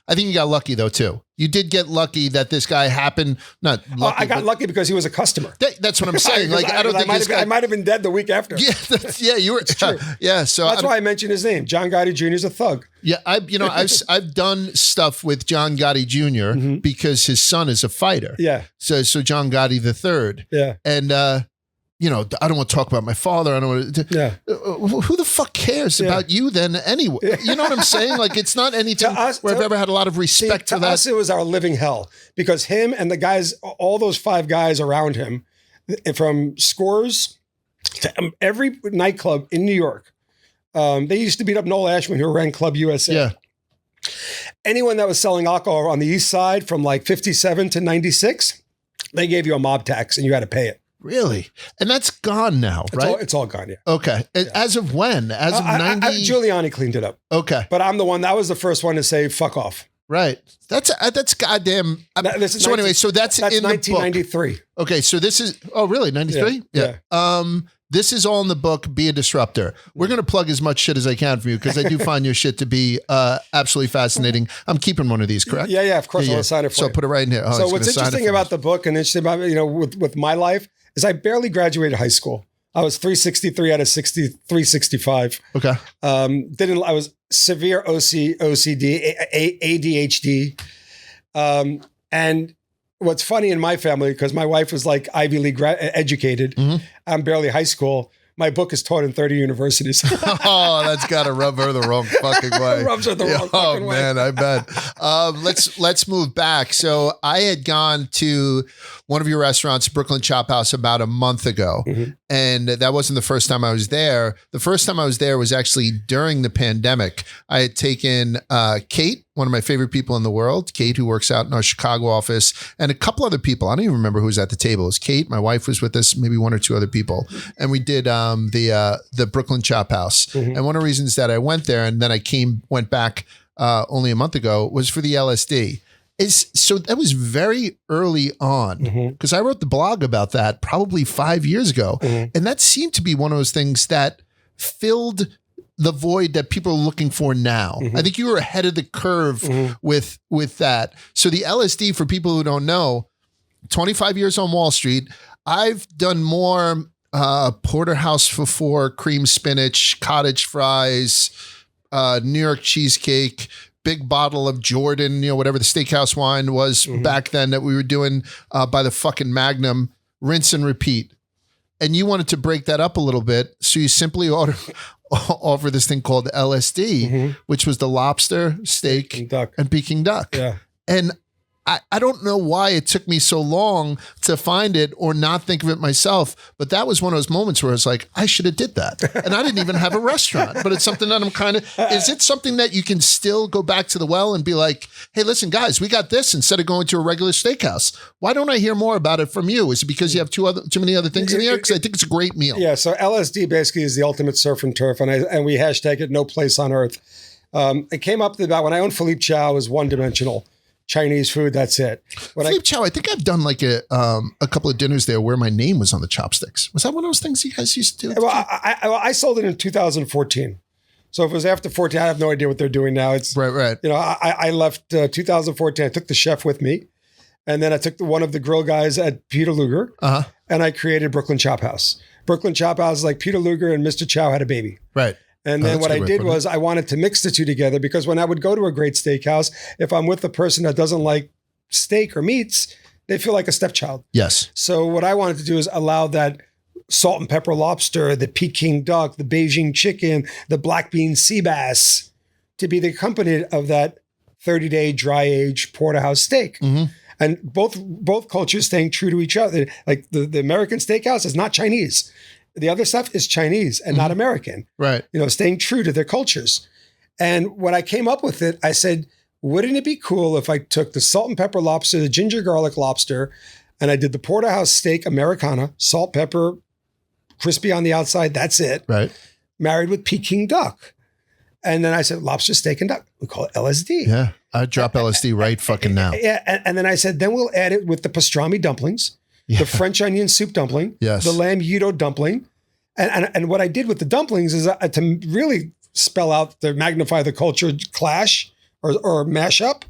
I think you got lucky though too. You did get lucky that this guy happened. Not lucky. I got lucky because he was a customer. That's what I'm saying. Like I don't think I might have been dead the week after. Yeah, you were. It's true. Yeah, so that's why I mentioned his name. John Gotti Jr. is a thug. Yeah, I've done stuff with John Gotti Jr. Because his son is a fighter. Yeah. So John Gotti the third. Yeah. And I don't want to talk about my father. I don't want to. Yeah. Who the fuck cares about you then anyway? You know what I'm saying? Like, it's not anything where I've ever had a lot of respect for that. To us, it was our living hell because him and the guys, all those five guys around him, from Scores to every nightclub in New York, they used to beat up Noel Ashman, who ran Club USA. Yeah. Anyone that was selling alcohol on the East Side from like 57 to 96, they gave you a mob tax and you had to pay it. Really? And that's gone now, right? It's all gone, yeah. Okay. Yeah. As of when? As of 90? Giuliani cleaned it up. Okay. But I'm the one, that was the first one to say, fuck off. Right. That's goddamn. So anyway, so that's in 1993. The book. Okay. So this is, oh really? 93? Yeah. This is all in the book, Be a Disruptor. We're going to plug as much shit as I can for you because I do find your shit to be absolutely fascinating. I'm keeping one of these, correct? Yeah, of course. I'll sign it for you. So put it right in here. So what's interesting about the book and interesting about, with my life is I barely graduated high school. I was 363 out of 365. Okay. I was severe OCD, ADHD. And what's funny in my family, because my wife was like Ivy League educated, I'm barely high school. My book is taught in 30 universities. Oh, that's got to rub her the wrong fucking way. Rubs her the wrong fucking way. Oh man, I bet. Let's move back. So I had gone to one of your restaurants, Brooklyn Chop House, about a month ago, and that wasn't the first time I was there. The first time I was there was actually during the pandemic. I had taken Kate, one of my favorite people in the world, Kate, who works out in our Chicago office, and a couple other people. I don't even remember who was at the table. It was Kate, my wife was with us, maybe one or two other people, and we did the Brooklyn Chop House. And one of the reasons that I went there and then I went back only a month ago was for the LSD. So that was very early on because I wrote the blog about that probably 5 years ago, and that seemed to be one of those things that filled the void that people are looking for now. I think you were ahead of the curve with that. So the LSD, for people who don't know, 25 years on Wall Street, I've done more porterhouse for four, cream spinach, cottage fries, New York cheesecake, big bottle of Jordan, whatever the steakhouse wine was back then that we were doing by the fucking Magnum, rinse and repeat. And you wanted to break that up a little bit. So you simply offer this thing called LSD, which was the lobster, steak, and Peking duck. Yeah. And I don't know why it took me so long to find it or not think of it myself, but that was one of those moments where I was like, I should have did that. And I didn't even have a restaurant, but it's something that I'm kind of, is it something that you can still go back to the well and be like, hey, listen, guys, we got this instead of going to a regular steakhouse. Why don't I hear more about it from you? Is it because you have too many other things in the air? Because I think it's a great meal. Yeah. So LSD basically is the ultimate surf and turf. And we hashtag it no place on earth. It came up about when I owned Philippe Chow, it was one dimensional. Chinese food, that's it. Philippe Chow, I think I've done like a couple of dinners there where my name was on the chopsticks. Was that one of those things you guys used to do? Well, I sold it in 2014. So if it was after 14, I have no idea what they're doing now. It's right. You know, I left 2014. I took the chef with me, and then I took one of the grill guys at Peter Luger, and I created Brooklyn Chop House. Brooklyn Chop House is like Peter Luger and Mr. Chow had a baby. Right. And then what I did was I wanted to mix the two together because when I would go to a great steakhouse, if I'm with a person that doesn't like steak or meats, they feel like a stepchild. Yes. So what I wanted to do is allow that salt and pepper lobster, the Peking duck, the Beijing chicken, the black bean sea bass to be the accompanied of that 30-day dry age porterhouse steak. And both cultures staying true to each other. Like the American steakhouse is not Chinese. The other stuff is Chinese and not American. Right. You know, staying true to their cultures. And when I came up with it, I said, wouldn't it be cool if I took the salt and pepper lobster, the ginger garlic lobster, and I did the porterhouse steak Americana, salt, pepper, crispy on the outside, that's it. Right. Married with Peking duck. And then I said, lobster, steak, and duck. We call it LSD. Yeah. I'd drop LSD right fucking now. Yeah. And then I said, then we'll add it with the pastrami dumplings. Yeah. The French onion soup dumpling, the lamb Yudo dumpling. And what I did with the dumplings is to really spell out, to magnify the culture clash or mashup,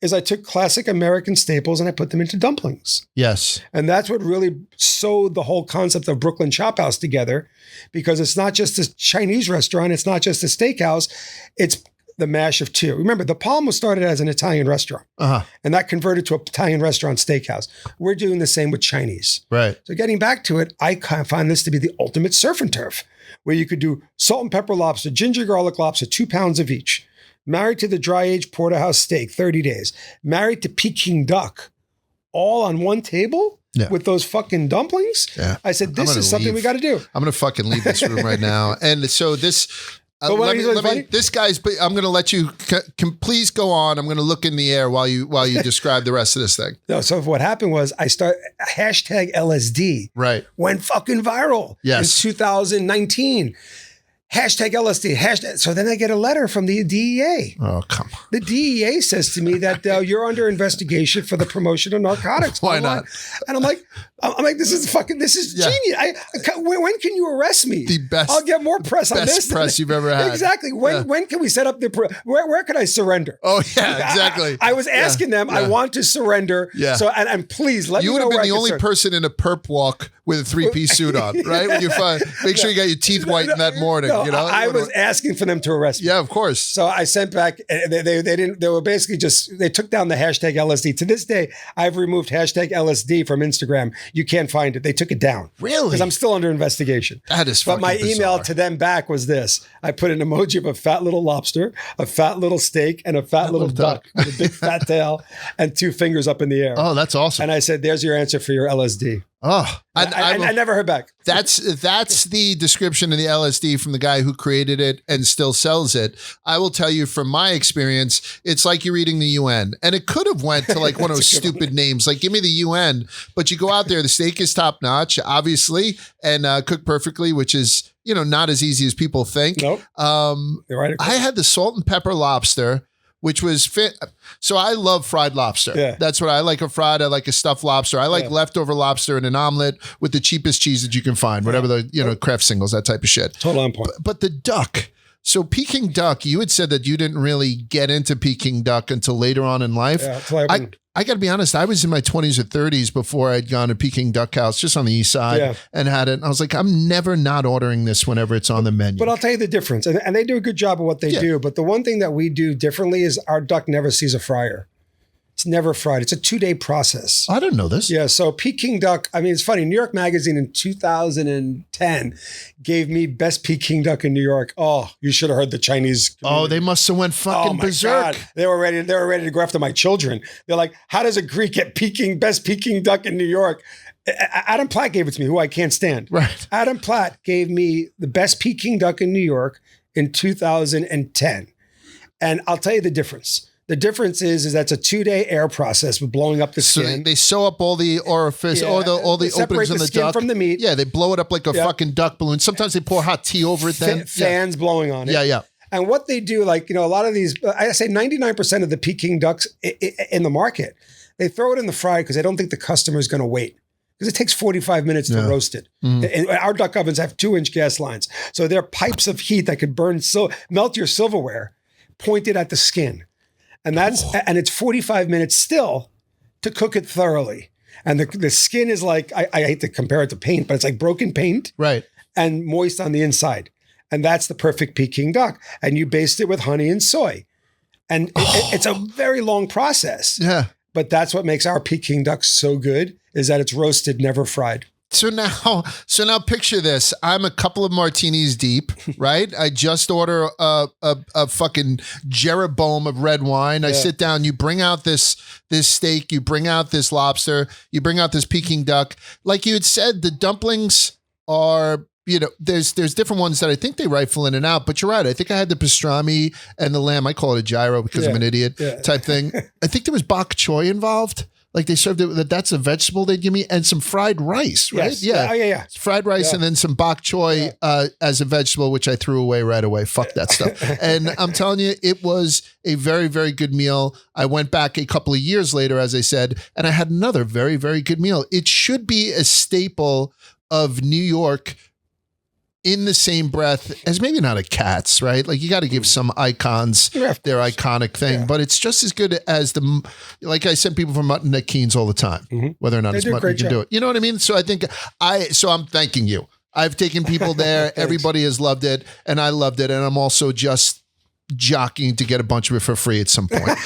is I took classic American staples and I put them into dumplings. Yes. And that's what really sewed the whole concept of Brooklyn Chop House together, because it's not just a Chinese restaurant, it's not just a steakhouse, it's the mash of two. Remember, the Palm was started as an Italian restaurant, and that converted to an Italian restaurant steakhouse. We're doing the same with Chinese. Right. So getting back to it, I kind of find this to be the ultimate surf and turf, where you could do salt and pepper lobster, ginger garlic lobster, 2 pounds of each, married to the dry aged porterhouse steak, 30 days, married to Peking duck, all on one table with those fucking dumplings. Yeah. I said, this is something we got to do. I'm going to fucking leave this room right now. And so this... this guy's. I'm going to let you. Please go on. I'm going to look in the air while you describe the rest of this thing. No. So what happened was I hashtag LSD. Right. Went fucking viral. Yes. In 2019. Hashtag LSD. So then I get a letter from the DEA. Oh, come on. The DEA says to me that you're under investigation for the promotion of narcotics. Why not? And I'm like, this is genius. When can you arrest me? The best. I'll get more press on this. Best press you've ever had. Exactly. When can we set up where can I surrender? Oh yeah, exactly. I was asking them. I want to surrender. Yeah. So and please let me know. You would have been the only surrender. person in a perp walk with a 3-piece suit on, right? When you make sure you got your teeth whitened that morning. No, you know, I was asking for them to arrest me. Yeah, of course. So I sent back. They didn't. They were basically they took down the hashtag LSD. To this day, I've removed hashtag LSD from Instagram. You can't find it. They took it down. Really? Because I'm still under investigation. That is fucking But my bizarre. email to them back was this. I put an emoji of a fat little lobster, a fat little steak, and a fat little duck with a big fat tail and 2 fingers up in the air. Oh, that's awesome. And I said, there's your answer for your LSD. Oh, I never heard back. That's the description of the LSD from the guy who created it and still sells it. I will tell you from my experience, it's like you're reading the UN, and it could have went to like one of those stupid names, like give me the UN, but you go out there, the steak is top notch, obviously, and cooked perfectly, which is, not as easy as people think. Nope. You're right. I had the salt and pepper lobster, which was fit. So I love fried lobster. Yeah. That's what I like. A fried, I like a stuffed lobster. I like leftover lobster in an omelet with the cheapest cheese that you can find, whatever the, Kraft singles, that type of shit. Total on point. But the duck. So Peking duck, you had said that you didn't really get into Peking duck until later on in life. Yeah, I got to be honest, I was in my 20s or 30s before I'd gone to Peking Duck House just on the east side and had it. And I was like, I'm never not ordering this whenever it's on the menu. But I'll tell you the difference. And they do a good job of what they do. But the one thing that we do differently is our duck never sees a fryer. It's never fried. It's a 2-day process. I didn't know this. Yeah. So Peking duck, I mean, it's funny. New York Magazine in 2010 gave me best Peking duck in New York. Oh, you should have heard the Chinese community. Oh, they must have went fucking berserk. God. They were ready to go after my children. They're like, how does a Greek get best Peking duck in New York? Adam Platt gave it to me, who I can't stand. Right. Adam Platt gave me the best Peking duck in New York in 2010. And I'll tell you the difference. The difference is that's a 2-day air process with blowing up the skin. So they sew up all the orifice, all the openings in the skin duck from the meat. Yeah, they blow it up like a fucking duck balloon. Sometimes they pour hot tea over it. Then fans blowing on it. Yeah. And what they do, like, a lot of these, I say 99% of the Peking ducks in the market, they throw it in the fryer because they don't think the customer is going to wait. Because it takes 45 minutes to roast it. And our duck ovens have 2-inch gas lines. So they're pipes of heat that could melt your silverware pointed at the skin. And and it's 45 minutes still to cook it thoroughly. And the skin is like, I hate to compare it to paint, but it's like broken paint. Right. And moist on the inside. And that's the perfect Peking duck. And you baste it with honey and soy. And it's a very long process. Yeah. But that's what makes our Peking duck so good, is that it's roasted, never fried. So now picture this. I'm a couple of martinis deep, right? I just order a fucking Jeroboam of red wine. I sit down, you bring out this steak, you bring out this lobster, you bring out this Peking duck. Like you had said, the dumplings are, there's different ones that I think they rifle in and out, but you're right. I think I had the pastrami and the lamb. I call it a gyro because I'm an idiot type thing. I think there was bok choy involved. Like they served it, that's a vegetable they'd give me, and some fried rice, right? Yes. Yeah. Fried rice and then some bok choy as a vegetable, which I threw away right away. Fuck that stuff. And I'm telling you, it was a very, very good meal. I went back a couple of years later, as I said, and I had another very, very good meal. It should be a staple of New York in the same breath as maybe not a Katz, right? Like you got to give some icons their iconic thing, but it's just as good as like I send people from Mutton at Keen's all the time, whether or not it's Mutton, you can do it. You know what I mean? So I think I'm thanking you. I've taken people there. Everybody has loved it and I loved it. And I'm also just jockeying to get a bunch of it for free at some point.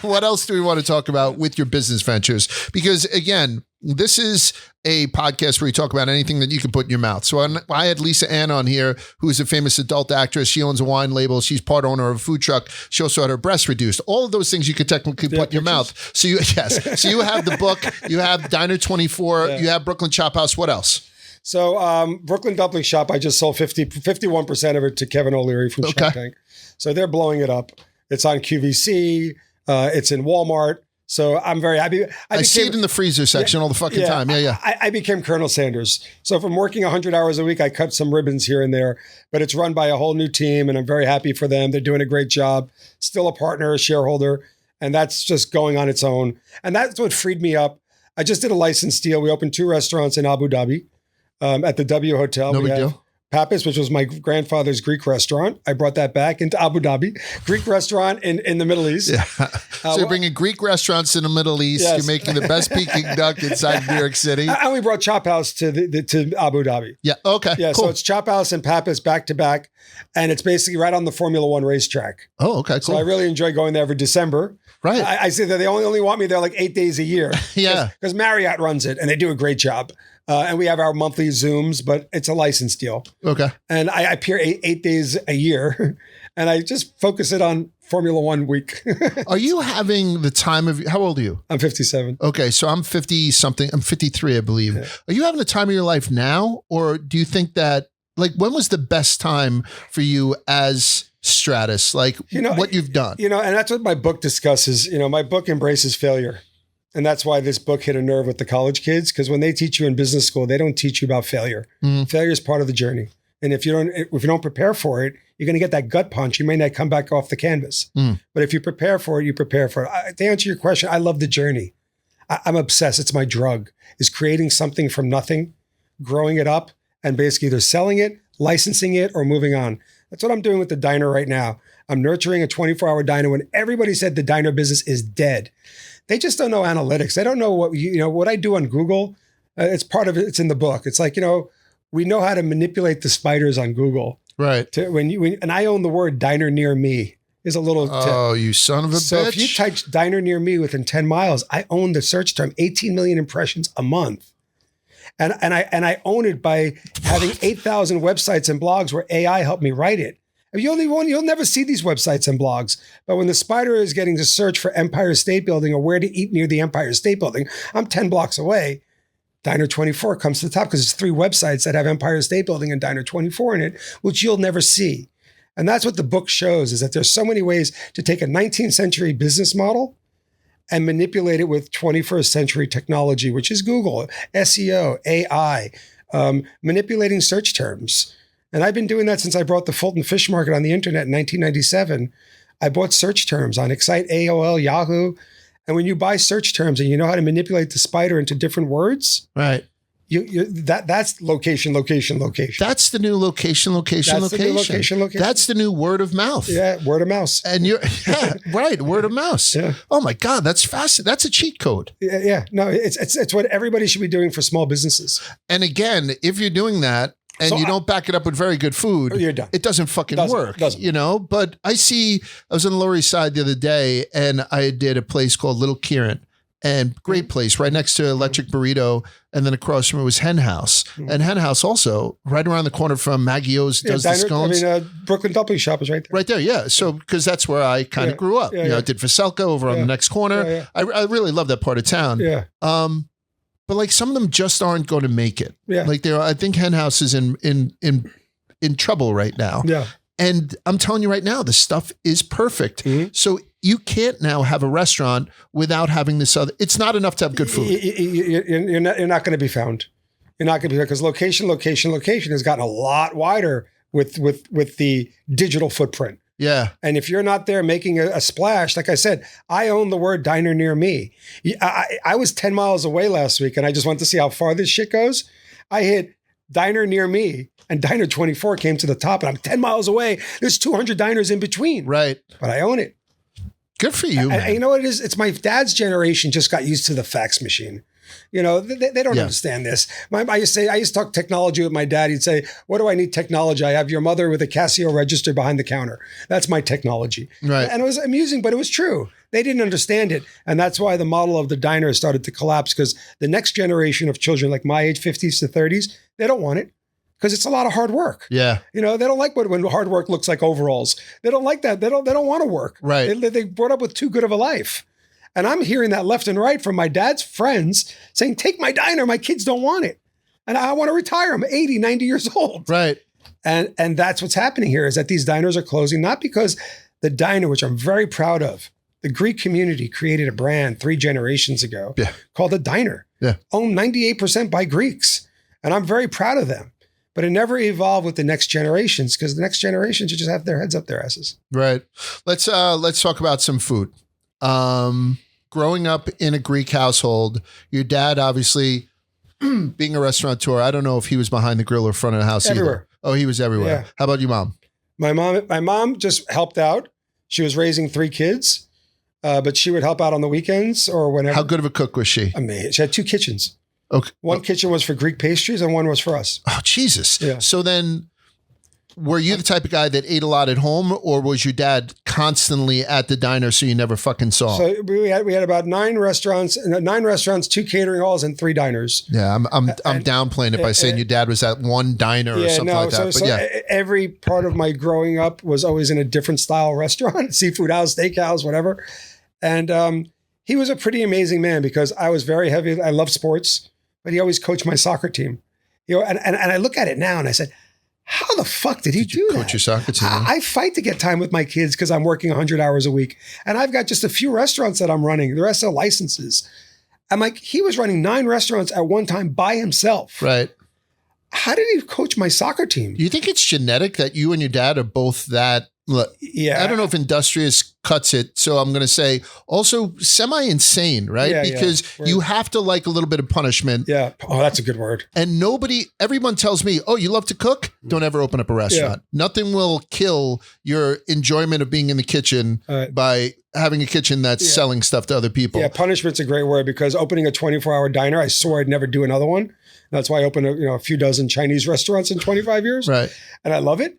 What else do we want to talk about with your business ventures? Because again, this is a podcast where you talk about anything that you can put in your mouth. So I had Lisa Ann on here, who's a famous adult actress. She owns a wine label. She's part owner of a food truck. She also had her breasts reduced. All of those things you could technically put in your mouth. So you have the book, you have Diner 24, you have Brooklyn Chop House. What else? So Brooklyn Dumpling Shop, I just sold 51% of it to Kevin O'Leary from Shark Tank. So they're blowing it up. It's on QVC. It's in Walmart. So I'm very happy. I see it in the freezer section all the fucking time. Yeah. I became Colonel Sanders. So from working 100 hours a week, I cut some ribbons here and there, but it's run by a whole new team and I'm very happy for them. They're doing a great job. Still a partner, a shareholder, and that's just going on its own. And that's what freed me up. I just did a license deal. We opened 2 restaurants in Abu Dhabi at the W Hotel. No big deal. Pappas, which was my grandfather's Greek restaurant. I brought that back into Abu Dhabi. Greek restaurant in the Middle East. Yeah. So you're bringing Greek restaurants in the Middle East. Yes. You're making the best Peking duck inside New York City. And we brought Chop House to Abu Dhabi. Yeah. Okay. Yeah. Cool. So it's Chop House and Pappas back to back. And it's basically right on the Formula One racetrack. Oh, okay. Cool. So I really enjoy going there every December. Right. I say that they only want me there like 8 days a year. Yeah. Because Marriott runs it and they do a great job. And we have our monthly Zooms, but it's a license deal. Okay. And I appear 8 days a year and I just focus it on Formula One week. Are you having the time of, how old are you? I'm 57. Okay. So I'm 50 something. I'm 53, I believe. Yeah. Are you having the time of your life now? Or do you think that, like, when was the best time for you as Stratis? Like, what you've done? And that's what my book discusses. My book embraces failure. And that's why this book hit a nerve with the college kids, because when they teach you in business school, they don't teach you about failure. Failure is part of the journey. And if you don't prepare for it, you're going to get that gut punch. You may not come back off the canvas. But if you prepare for it, you prepare for it. To answer your question, I love the journey. I'm obsessed. It's my drug, is creating something from nothing, growing it up, and basically either selling it, licensing it, or moving on. That's what I'm doing with the diner right now. I'm nurturing a 24-hour diner when everybody said the diner business is dead. They just don't know analytics. They don't know what I do on Google. It's part of it. It's in the book. It's like, we know how to manipulate the spiders on Google. Right. And I own the word diner near me. is a little tip. Oh, you son of a bitch. So if you type diner near me within 10 miles, I own the search term, 18 million impressions a month. And I own it by having 8,000 websites and blogs where AI helped me write it. You'll never see these websites and blogs. But when the spider is getting to search for Empire State Building or where to eat near the Empire State Building, I'm 10 blocks away. Diner 24 comes to the top because it's 3 websites that have Empire State Building and Diner 24 in it, which you'll never see. And that's what the book shows, is that there's so many ways to take a 19th century business model and manipulate it with 21st century technology, which is Google, SEO, AI, manipulating search terms. And I've been doing that since I brought the Fulton Fish Market on the internet in 1997. I bought search terms on Excite, AOL, Yahoo. And when you buy search terms and you know how to manipulate the spider into different words, right? That's location. That's the new location. That's the new word of mouth. Yeah, word of mouse. And right, word of mouse. Yeah. Oh my God, that's fascinating. That's a cheat code. Yeah. No, it's what everybody should be doing for small businesses. And again, if you're doing that, and you don't back it up with very good food, you're done. It doesn't fucking work, you know? But I was on the Lower East Side the other day, and I did a place called Little Kieran, and great place right next to Electric Burrito. And then across from it was Hen House. And Hen House also right around the corner from Maggie O's does the scones. Brooklyn Dumpling Shop is right there. Right there, yeah. So, because that's where I kind of grew up. I did Veselka over on the next corner. Yeah. I really love that part of town. Yeah. But like some of them just aren't going to make it. Yeah. Like I think Hen House is in trouble right now. Yeah. And I'm telling you right now, the stuff is perfect. Mm-hmm. So you can't now have a restaurant without having this other. It's not enough to have good food. You're not going to be found. You're not going to be, because location has gotten a lot wider with the digital footprint. Yeah. And if you're not there making a splash, like I said, I own the word diner near me. I was 10 miles away last week and I just wanted to see how far this shit goes. I hit diner near me and Diner 24 came to the top and I'm 10 miles away. There's 200 diners in between. Right. But I own it. Good for you, man. And you know what it is? It's my dad's generation just got used to the fax machine. You know, they don't understand this. I used to talk technology with my dad. He'd say, what do I need technology? I have your mother with a Casio register behind the counter. That's my technology. Right. And it was amusing, but it was true. They didn't understand it. And that's why the model of the diner started to collapse, because the next generation of children, like my age, 50s to 30s, they don't want it. Because it's a lot of hard work. Yeah. You know, they don't like when hard work looks like overalls. They don't like that. They don't want to work. Right. They brought up with too good of a life. And I'm hearing that left and right from my dad's friends saying, take my diner. My kids don't want it. And I want to retire. I'm 80, 90 years old. Right. And that's what's happening here, is that these diners are closing, not because the diner, which I'm very proud of, the Greek community created a brand 3 generations ago called the Diner. Yeah. Owned 98% by Greeks. And I'm very proud of them. But it never evolved with the next generations, because the next generations should just have their heads up their asses. Right. Let's talk about some food. Growing up in a Greek household, your dad obviously being a restaurateur, I don't know if he was behind the grill or front of the house everywhere. Either. Oh, he was everywhere. Yeah. How about your mom? My mom just helped out. She was raising 3 kids, but she would help out on the weekends or whenever. How good of a cook was she? Amazing. She had 2 kitchens. Okay. One kitchen was for Greek pastries and one was for us. Oh, Jesus. Yeah. So then were you the type of guy that ate a lot at home, or was your dad constantly at the diner so you never fucking saw? So we had about 9 restaurants, 2 catering halls, and 3 diners. Yeah, I'm downplaying it by saying your dad was at one diner or something like that. But every part of my growing up was always in a different style restaurant, seafood house, steakhouse, whatever. And he was a pretty amazing man, because I was very heavy. I love sports, but he always coached my soccer team. You know, and I look at it now and I said, how the fuck did he do that? Coach your soccer team. I fight to get time with my kids because I'm working 100 hours a week. And I've got just a few restaurants that I'm running. The rest are licenses. I'm like, he was running 9 restaurants at one time by himself. Right. How did he coach my soccer team? Do you think it's genetic that you and your dad are both that? Yeah. I don't know if industrious cuts it. So I'm going to say also semi-insane, right? Yeah, because you have to like a little bit of punishment. Yeah. Oh, that's a good word. And everyone tells me, oh, you love to cook? Don't ever open up a restaurant. Yeah. Nothing will kill your enjoyment of being in the kitchen by having a kitchen that's selling stuff to other people. Yeah, punishment's a great word, because opening a 24-hour diner, I swore I'd never do another one. That's why I opened a few dozen Chinese restaurants in 25 years. Right. And I love it.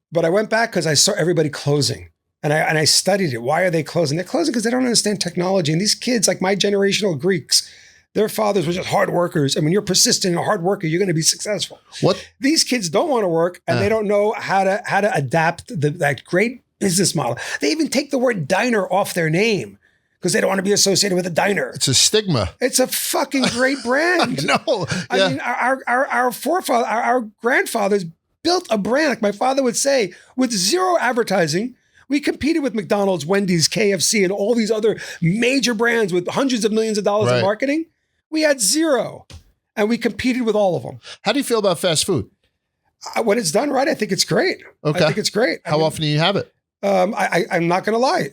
But I went back because I saw everybody closing. And I studied it. Why are they closing? They're closing because they don't understand technology. And these kids, like my generational Greeks, their fathers were just hard workers. I mean, you're persistent and a hard worker, you're going to be successful. What? These kids don't want to work, and they don't know how to adapt that great business model. They even take the word diner off their name because they don't want to be associated with a diner. It's a stigma. It's a fucking great brand. No. I mean, our forefathers, our grandfathers built a brand, like my father would say, with zero advertising. We competed with McDonald's, Wendy's, KFC, and all these other major brands with hundreds of millions of dollars in marketing. We had zero, and we competed with all of them. How do you feel about fast food? When it's done right, I think it's great. Okay. I think it's great. How often do you have it? I'm not going to lie.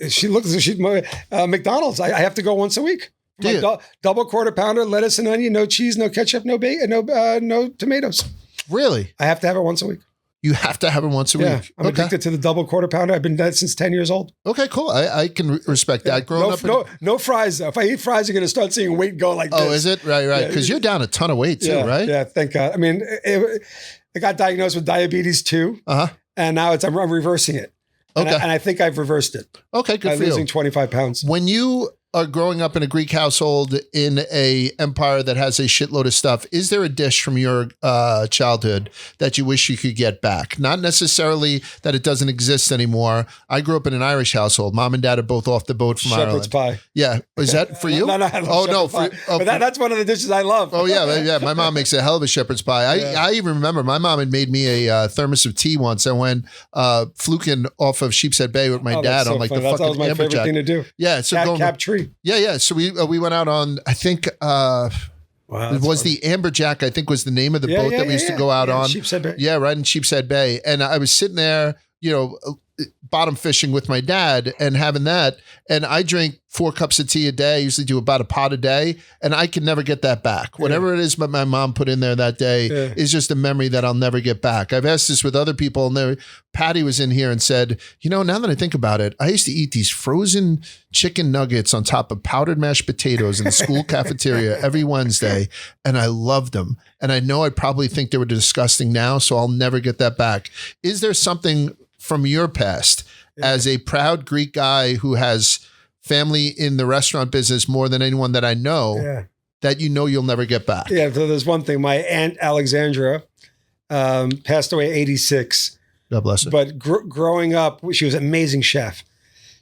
McDonald's. I have to go once a week. Double quarter pounder, lettuce and onion, no cheese, no ketchup, no bacon, no tomatoes. Really? I have to have it once a week. You have to have it once a week. I'm addicted to the double quarter pounder. I've been dead since 10 years old. Okay, cool. I can respect that. Growing up, no fries though. If I eat fries, you're going to start seeing weight go like this. Oh, is it? Right. Because you're down a ton of weight too, right? Yeah, thank God. I mean, I got diagnosed with diabetes too, and now I'm reversing it. Okay, and I think I've reversed it. Okay, good for you. Losing 25 pounds. When you are growing up in a Greek household in a empire that has a shitload of stuff, is there a dish from your childhood that you wish you could get back? Not necessarily that it doesn't exist anymore. I grew up in an Irish household. Mom and dad are both off the boat from Shepherd's Ireland. pie. Yeah. Is that for you? No. But that's one of the dishes I love. Oh, yeah. My mom makes a hell of a shepherd's pie. I even remember my mom had made me a thermos of tea once. I went fluking off of Sheepshead Bay with my dad on like the fucking that was my favorite thing to do. Yeah. So Cap tree. Yeah. So we went out on, I think, it was the Amberjack, I think was the name of the boat that we used to go out on. Sheepshead Bay. Yeah, right in Sheepshead Bay. And I was sitting there, bottom fishing with my dad and having that. And I drink 4 cups of tea a day. I usually do about a pot a day. And I can never get that back. Whatever it is that my mom put in there that day is just a memory that I'll never get back. I've asked this with other people, and Patty was in here and said, now that I think about it, I used to eat these frozen chicken nuggets on top of powdered mashed potatoes in the school cafeteria every Wednesday. And I loved them. And I know I probably think they were disgusting now, so I'll never get that back. Is there something from your past as a proud Greek guy who has family in the restaurant business more than anyone that I know that you'll never get back? Yeah, so there's one thing. My Aunt Alexandra passed away at 86. God bless her. But growing up, she was an amazing chef.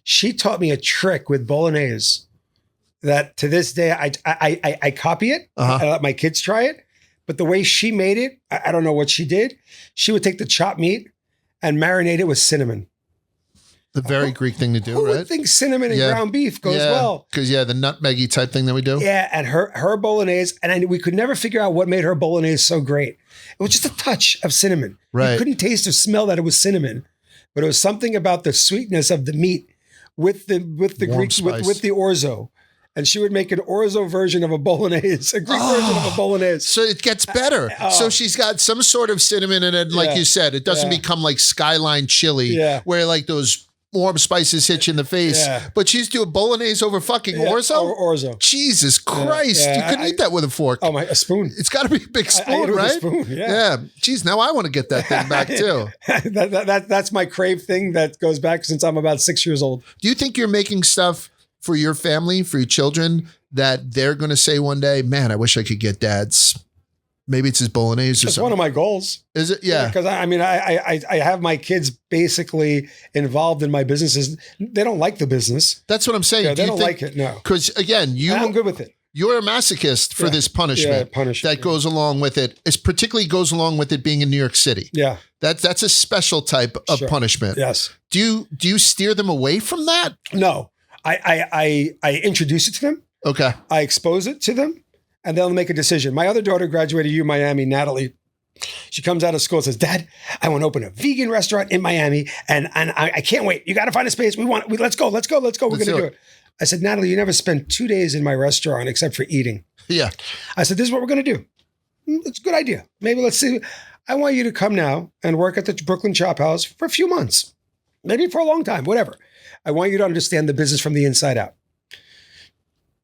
She taught me a trick with bolognese that to this day, I copy it. I let my kids try it. But the way she made it, I don't know what she did. She would take the chopped meat and marinate it with cinnamon. The very Greek thing to do, right? Who would think cinnamon and ground beef goes well? Because, the nutmeggy type thing that we do. Yeah, and her bolognese, and we could never figure out what made her bolognese so great. It was just a touch of cinnamon. Right. You couldn't taste or smell that it was cinnamon, but it was something about the sweetness of the meat with the Greek, with the orzo. And she would make an orzo version of a bolognese, a Greek version of a bolognese. So it gets better. So she's got some sort of cinnamon in it, like you said. It doesn't become like Skyline chili, where like those warm spices hit you in the face. But she's doing bolognese over fucking orzo? Orzo. Jesus Christ. You couldn't eat that with a fork. Oh, a spoon. It's got to be a big spoon, right? A spoon, yeah. Geez, now I want to get that thing back too. That's my crave thing that goes back since I'm about 6 years old. Do you think you're making stuff for your family, for your children, that they're going to say one day, man, I wish I could get dad's, maybe it's his bolognese or something? It's one of my goals. Is it? Yeah. Because I have my kids basically involved in my businesses. They don't like the business. That's what I'm saying. Yeah, they don't like it, no. Because again, I'm good with it. You're a masochist for this punishment that goes along with it. It particularly goes along with it being in New York City. Yeah. That's a special type of punishment. Yes. Do you steer them away from that? No. I introduce it to them. Okay. I expose it to them, and they'll make a decision. My other daughter graduated U Miami, Natalie. She comes out of school and says, Dad, I want to open a vegan restaurant in Miami, and I can't wait. You got to find a space. Let's go. We're going to do it. I said, Natalie, you never spent 2 days in my restaurant except for eating. Yeah. I said, this is what we're going to do. It's a good idea. Maybe let's see. I want you to come now and work at the Brooklyn Chop House for a few months, maybe for a long time, whatever. I want you to understand the business from the inside out.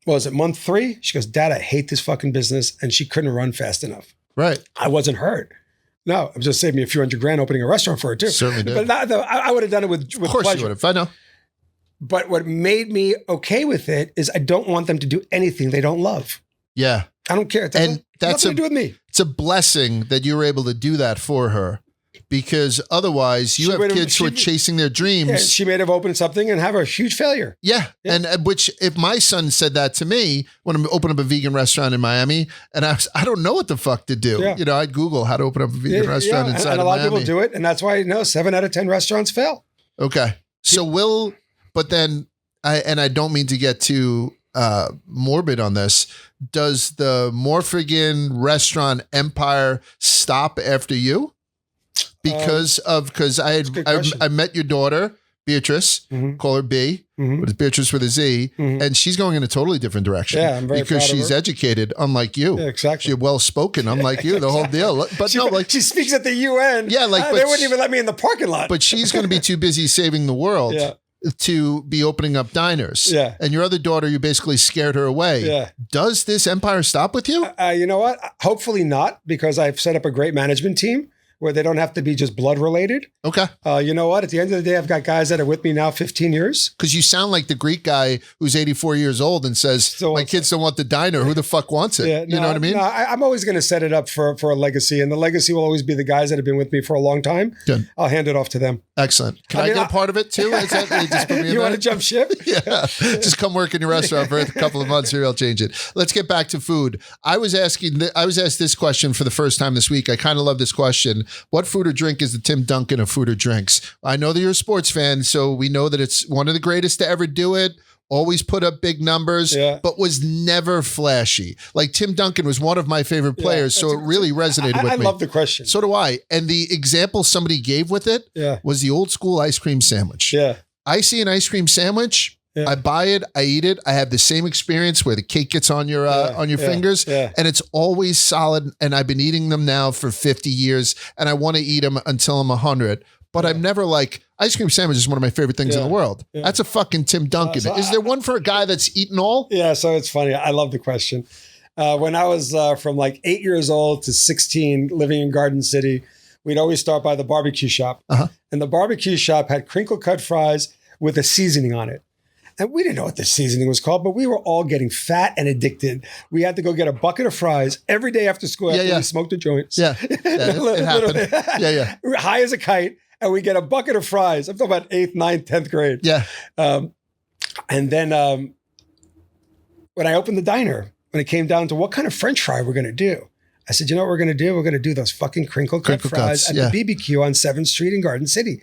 Well, is it month 3? She goes, Dad, I hate this fucking business. And she couldn't run fast enough. Right. I wasn't hurt. No, I'm just saving me a few $100,000 opening a restaurant for her too. Certainly did. But I would have done it with of course pleasure. you would have. I know. But what made me okay with it is I don't want them to do anything they don't love. Yeah. I don't care. And that's nothing to do with me. It's a blessing that you were able to do that for her, because otherwise you have kids who are chasing their dreams. Yeah, she may have opened something and have a huge failure. Yeah. And which, if my son said that to me when I'm opening up a vegan restaurant in Miami, and I don't know what the fuck to do. Yeah. You know, I'd Google how to open up a vegan restaurant inside and of a lot Miami. of people do it. And that's why 7 out of 10 restaurants fail. Okay. So but then I don't mean to get too morbid on this. Does the Morfogen restaurant empire stop after you? Because I met your daughter, Beatrice, call her B, but it's Beatrice with a Z, and she's going in a totally different direction. Yeah, I'm very because proud of she's her. educated, unlike you. Yeah, exactly. She's well spoken, unlike you. The whole deal. But she speaks at the UN. Yeah, they wouldn't even let me in the parking lot. But she's going to be too busy saving the world. Yeah. To be opening up diners. Yeah. And your other daughter, you basically scared her away. Yeah. Does this empire stop with you? You know what? Hopefully not, because I've set up a great management team where they don't have to be just blood related. Okay. You know what? At the end of the day, I've got guys that are with me now 15 years. Because you sound like the Greek guy who's 84 years old and says, my kids don't want the diner. Who the fuck wants it? Yeah, you know what I mean? No, I'm always going to set it up for a legacy. And the legacy will always be the guys that have been with me for a long time. Good. I'll hand it off to them. Excellent. Can I get a part of it too? Is that, you just put me in you want there? to jump ship? Yeah. Just come work in your restaurant for a couple of months. Maybe I'll change it. Let's get back to food. I was asked this question for the first time this week. I kind of love this question. What food or drink is the Tim Duncan of food or drinks? I know that you're a sports fan, so we know that it's one of the greatest to ever do it. Always put up big numbers, but was never flashy. Like Tim Duncan was one of my favorite players, so it really resonated with me. I love the question. So do I. And the example somebody gave with it was the old school ice cream sandwich. Yeah. I see an ice cream sandwich. Yeah. I buy it, I eat it. I have the same experience where the cake gets on your fingers, and it's always solid. And I've been eating them now for 50 years, and I want to eat them until I'm 100. But I'm never like, ice cream sandwich is one of my favorite things in the world. Yeah. That's a fucking Tim Duncan. Is there one for a guy that's eaten all? Yeah, so it's funny. I love the question. When I was from like 8 years old to 16, living in Garden City, we'd always start by the barbecue shop. And the barbecue shop had crinkle cut fries with a seasoning on it. And we didn't know what the seasoning was called, but we were all getting fat and addicted. We had to go get a bucket of fries every day after school after we smoked the joints. Yeah, it happened. High as a kite. And we get a bucket of fries. I'm talking about 8th, 9th, 10th grade. Yeah. And then when I opened the diner, when it came down to what kind of French fry we're going to do, I said, you know what we're going to do? We're going to do those fucking crinkle cut fries at the BBQ on 7th Street in Garden City.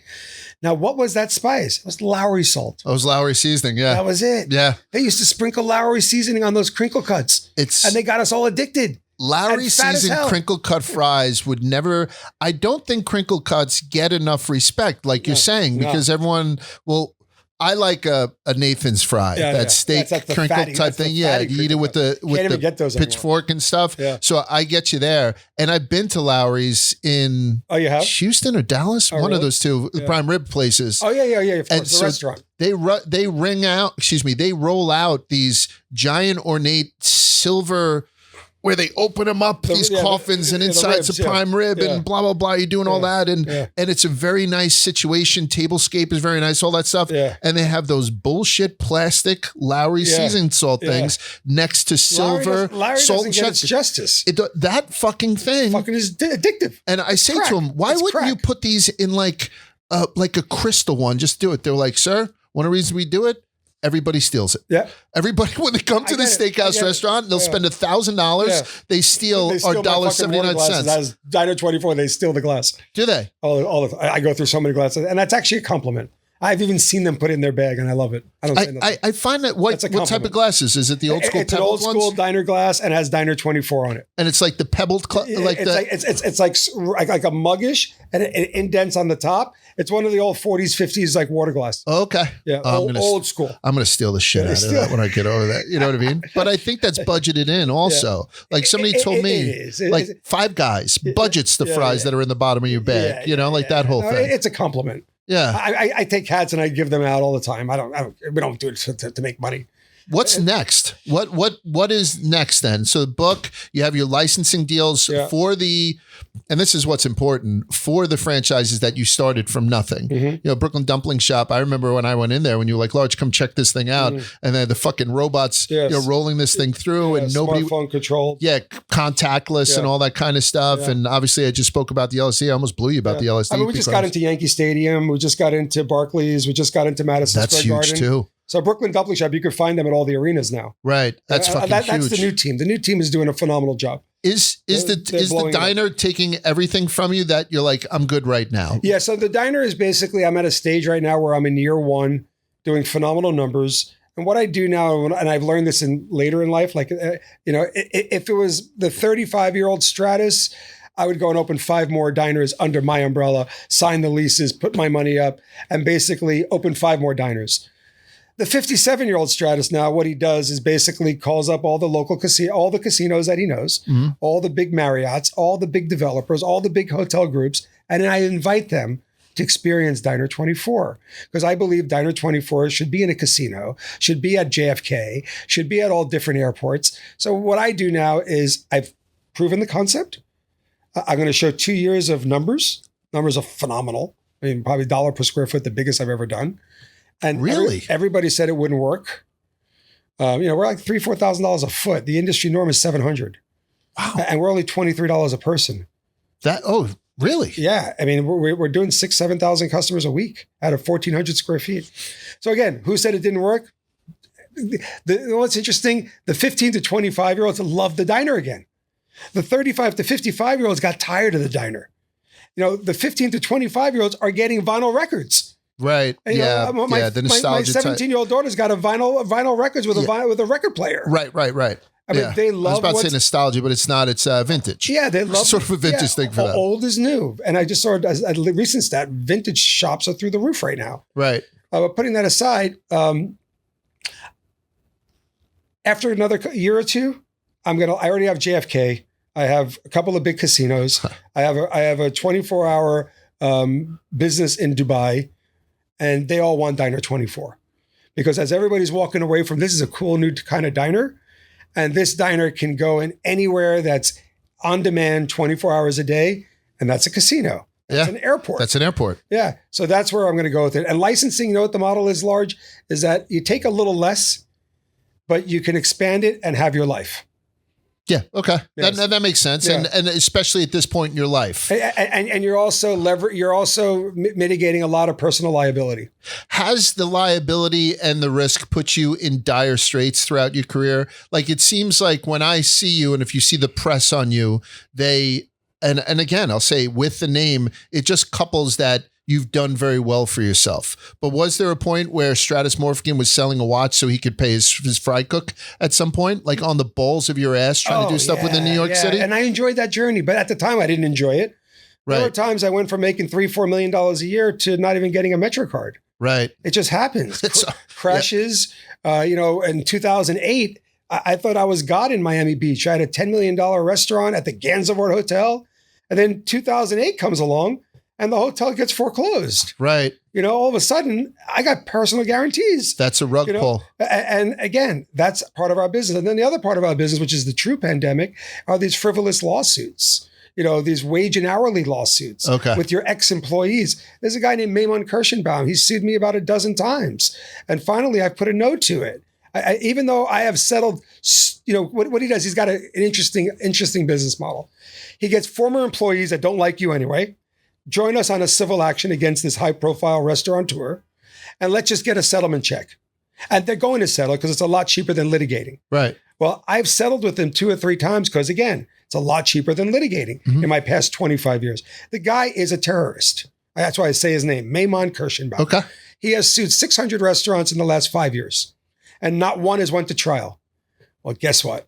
Now, what was that spice? It was Lowry salt. It was Lowry seasoning, yeah. That was it. Yeah. They used to sprinkle Lowry seasoning on those crinkle cuts. And they got us all addicted. Lowry seasoned crinkle cut fries would never, I don't think crinkle cuts get enough respect, like you're saying, because everyone will, I like a Nathan's fry, that steak crinkle type thing. Yeah, you eat it with the pitchfork and stuff. Yeah. So I get you there. And I've been to Lowry's in Houston or Dallas, one of those two, the prime rib places. Oh, yeah, of course, the restaurant. They roll out these giant ornate silver, where they open them up, these coffins, and inside's a prime rib and blah, blah, blah. You're doing all that. And it's a very nice situation. Tablescape is very nice, all that stuff. Yeah. And they have those bullshit plastic Lowry seasoned salt things next to silver Lowry salt doesn't and get its justice. That fucking thing is addictive. And I say to them, why wouldn't you put these in like a crystal one? Just do it. They're like, sir, one of the reasons we do it, everybody steals it. Yeah. Everybody, when they come to the steakhouse restaurant, they'll spend $1,000. Yeah. They steal our $1.79. As Diner 24, they steal the glass. Do they? I go through so many glasses, and that's actually a compliment. I've even seen them put it in their bag, and I love it. I don't say nothing. I find that what type of glasses is it? The old school pebbled ones? It's an old school diner glass and has Diner 24 on it. And it's like the pebbled, it's like a muggish, and it indents on the top. It's one of the old 40s, 50s like water glass. Okay, yeah, old school. I'm gonna steal the shit out of that when I get over that. You know what I mean? But I think that's budgeted in also. Like somebody told me, like Five Guys budgets the fries that are in the bottom of your bag. You know, like that whole thing. It's a compliment. Yeah, I take hats and I give them out all the time. We don't do it to make money. What's next? What is next then? So the book, you have your licensing deals for and this is what's important, for the franchises that you started from nothing. You know, Brooklyn Dumpling Shop. I remember when I went in there, when you were like, Large, come check this thing out. And then the fucking robots, rolling this thing through and nobody. Smartphone control. Yeah. Contactless and all that kind of stuff. And obviously I just spoke about the LSD. I almost blew you about the LSD. I mean, we just got into Yankee Stadium. We just got into Barclays. We just got into Madison Square Garden. That's huge too. So Brooklyn Dumpling Shop, you can find them at all the arenas now. Right. That's fucking huge. That's the new team. The new team is doing a phenomenal job. Is the diner taking everything from you that you're like, I'm good right now? Yeah. So the diner is basically, I'm at a stage right now where I'm in year one doing phenomenal numbers. And what I do now, and I've learned this later in life, like, if it was the 35-year-old Stratis, I would go and open 5 more diners under my umbrella, sign the leases, put my money up, and basically open 5 more diners. The 57-year-old Stratis now, what he does is basically calls up all the local all the casinos that he knows, all the big Marriotts, all the big developers, all the big hotel groups, and I invite them to experience Diner 24, because I believe Diner 24 should be in a casino, should be at JFK, should be at all different airports. So what I do now is I've proven the concept. I'm going to show 2 years of numbers. Numbers are phenomenal. I mean, probably $1 per square foot, the biggest I've ever done. And really, everybody said it wouldn't work. We're like $3,000-$4,000 a foot. The industry norm is $700. Wow, and we're only $23 a person. Really? Yeah, I mean, we're doing 6,000-7,000 customers a week out of 1,400 square feet. So again, who said it didn't work? What's interesting? The 15 to 25-year-olds love the diner again. The 35 to 55-year-olds got tired of the diner. The 15 to 25-year-olds are getting vinyl records. Right. And, the nostalgia. My 17-year-old daughter's got a vinyl records with a record player. Right. I mean, they love. I was about to say nostalgia, but it's not. It's vintage. Yeah, they love sort of a vintage thing for them. Old is new, and I just saw a recent stat: vintage shops are through the roof right now. Right. But putting that aside, after another year or two, I already have JFK. I have a couple of big casinos. I have a 24-hour business in Dubai. And they all want Diner 24, because as everybody's walking away from, this is a cool new kind of diner, and this diner can go in anywhere that's on demand 24 hours a day, and that's a casino. That's an airport. That's an airport. Yeah. So that's where I'm going to go with it. And licensing, you know what the model is, Large, is that you take a little less, but you can expand it and have your life. Yeah. Okay. Yes. That makes sense. Yeah. And especially at this point in your life. And you're also mitigating a lot of personal liability. Has the liability and the risk put you in dire straits throughout your career? Like, it seems like when I see you, and if you see the press on you, and again, I'll say with the name, it just couples that you've done very well for yourself. But was there a point where Stratis Morfogen was selling a watch so he could pay his fry cook at some point, like on the balls of your ass trying to do stuff within New York City? And I enjoyed that journey, but at the time I didn't enjoy it. Right. There were times I went from making $3-4 million a year to not even getting a Metro card. Right. It just happens. Crashes. In 2008, I thought I was God in Miami Beach. I had a $10 million restaurant at the Gansevoort Hotel. And then 2008 comes along, and the hotel gets foreclosed. Right. All of a sudden, I got personal guarantees. That's a rug pull. And again, that's part of our business. And then the other part of our business, which is the true pandemic, are these frivolous lawsuits. These wage and hourly lawsuits with your ex-employees. There's a guy named Maimon Kirschenbaum. He sued me about a dozen times. And finally, I put a no to it. Even though I have settled, what he does, he's got an interesting business model. He gets former employees that don't like you anyway, join us on a civil action against this high-profile restaurateur, and let's just get a settlement check. And they're going to settle because it's a lot cheaper than litigating. Right. Well, I've settled with them 2 or 3 times because, again, it's a lot cheaper than litigating in my past 25 years. The guy is a terrorist. That's why I say his name, Maimon Kirschenbaum. Okay. He has sued 600 restaurants in the last 5 years, and not one has went to trial. Well, guess what?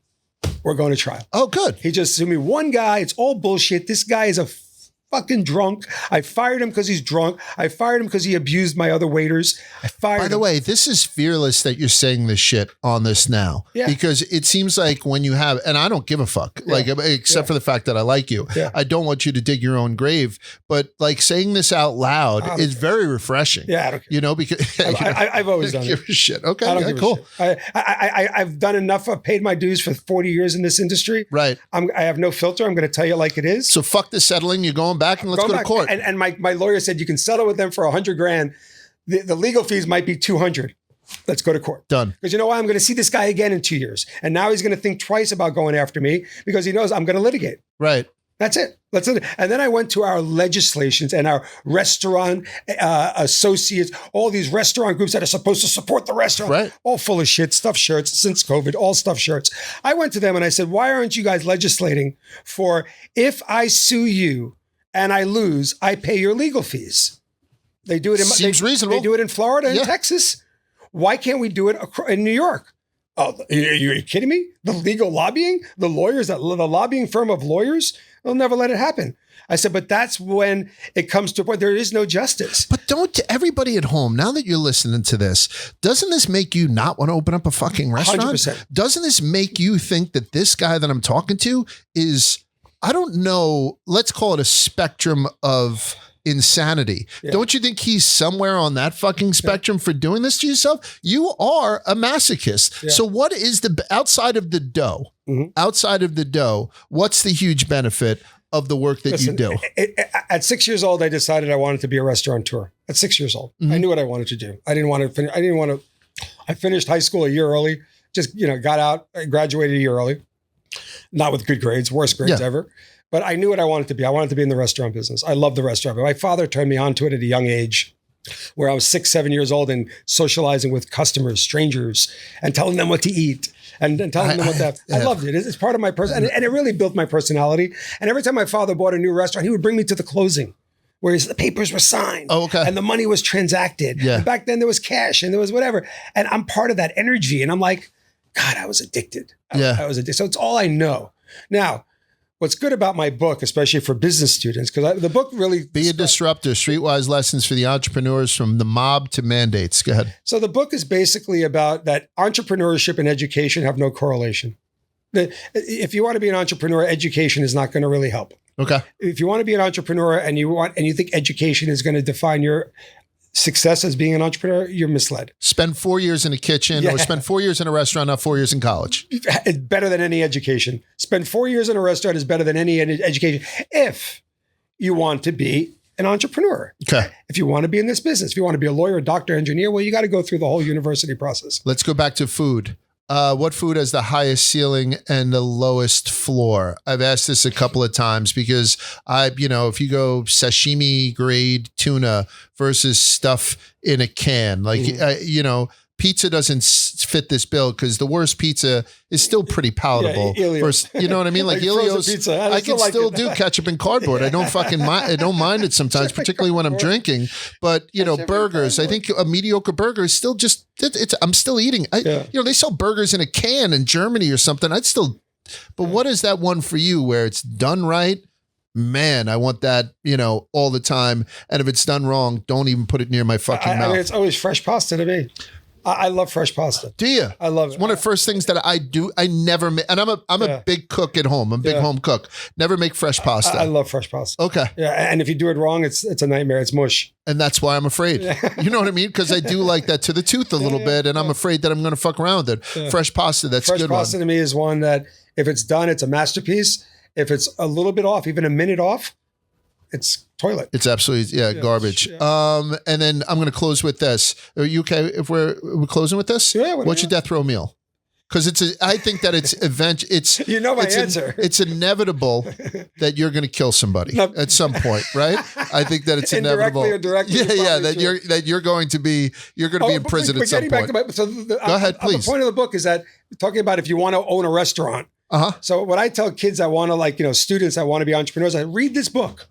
We're going to trial. Oh, good. He just sued me. One guy. It's all bullshit. This guy is a fucking drunk. I fired him because he's drunk. I fired him because he abused my other waiters. I fired him. By the way, this is fearless that you're saying this shit on this now. Yeah. Because it seems like when you have, and I don't give a fuck, like, except for the fact that I like you. Yeah. I don't want you to dig your own grave. But like saying this out loud is very refreshing. Yeah, I don't care. You know, because I've always done give it. a shit. Okay, I don't yeah, give a cool. shit. I've done enough. I've paid my dues for 40 years in this industry. Right. I have no filter. I'm going to tell you like it is. So fuck the settling. You're going back and let's go to court. And my lawyer said you can settle with them for $100,000. The legal fees might be $200. Let's go to court. Done. Because you know why? I'm going to see this guy again in 2 years. And now he's going to think twice about going after me because he knows I'm going to litigate. Right. That's it. And then I went to our legislations and our restaurant associates, all these restaurant groups that are supposed to support the restaurant, right. All full of shit, stuffed shirts since COVID, all stuffed shirts. I went to them and I said, why aren't you guys legislating for if I sue you and I lose, I pay your legal fees? They do it in Seems reasonable. They do it in Florida and Texas. Why can't we do it in New York? Oh, are you kidding me? The legal lobbying, the lawyers, the lobbying firm of lawyers, they'll never let it happen. I said, but that's when it comes to a point, there is no justice. But don't everybody at home, now that you're listening to this, doesn't this make you not want to open up a fucking restaurant? 100%. Doesn't this make you think that this guy that I'm talking to is, I don't know, let's call it a spectrum of insanity. Yeah. Don't you think he's somewhere on that fucking spectrum for doing this to yourself? You are a masochist. Yeah. So what is outside of the dough, what's the huge benefit of the work that you do? At 6 years old, I decided I wanted to be a restaurateur. At 6 years old, I knew what I wanted to do. I finished high school a year early, just, got out, I graduated a year early, not with good grades, worst grades ever. But I knew what I wanted to be. I wanted to be in the restaurant business. I love the restaurant. But my father turned me onto it at a young age where I was 6, 7 years old and socializing with customers, strangers, and telling them what to eat and telling them what to have. I loved it. It's part of my person. And it really built my personality. And every time my father bought a new restaurant, he would bring me to the closing where the papers were signed and the money was transacted. Yeah. And back then there was cash and there was whatever. And I'm part of that energy. And I'm like, God, I was addicted. I was addicted. So it's all I know. Now, what's good about my book, especially for business students, because the book really... Be a Disruptor, Streetwise Lessons for the Entrepreneurs from the Mob to Mandates. Go ahead. So the book is basically about that entrepreneurship and education have no correlation. If you want to be an entrepreneur, education is not going to really help. Okay. If you want to be an entrepreneur and you think education is going to define your success as being an entrepreneur, you're misled. Spend 4 years in a kitchen or spend 4 years in a restaurant, not 4 years in college. It's better than any education. Spend 4 years in a restaurant is better than any education if you want to be an entrepreneur. Okay. If you want to be in this business, if you want to be a lawyer, doctor, engineer, well, you got to go through the whole university process. Let's go back to food. What food has the highest ceiling and the lowest floor? I've asked this a couple of times because if you go sashimi grade tuna versus stuff in a can, pizza doesn't fit this bill because the worst pizza is still pretty palatable. Versus, you know what I mean? Like Elio's pizza. I can still do ketchup and cardboard. I don't fucking mind. I don't mind it sometimes, particularly when I'm drinking. But burgers. I think a mediocre burger is still just. I'm still eating. They sell burgers in a can in Germany or something. But what is that one for you where it's done right? Man, I want that, all the time. And if it's done wrong, don't even put it near my fucking mouth. I mean, it's always fresh pasta to me. I love fresh pasta. Do you? I love it. It's one of the first things that I do. I never make, and I'm a big cook at home. I'm a big home cook. Never make fresh pasta. I love fresh pasta. Okay. Yeah, and if you do it wrong, it's a nightmare. It's mush. And that's why I'm afraid. You know what I mean? Because I do like that to the tooth a little bit, and I'm afraid that I'm going to fuck around with it. Yeah. Fresh pasta, that's good. Fresh pasta to me is one that if it's done, it's a masterpiece. If it's a little bit off, even a minute off, it's toilet. It's absolutely garbage. Yeah. And then I'm going to close with this. Are you okay if we're closing with this? Yeah. What's your death row meal? Because I think that it's answer. It's inevitable that you're going to kill somebody at some point, right? I think that it's inevitable. Indirectly or directly. That you're going to be in prison at some point. Go ahead, please. The point of the book is that talking about if you want to own a restaurant. So when I tell kids I want to students I want to be entrepreneurs, I read this book.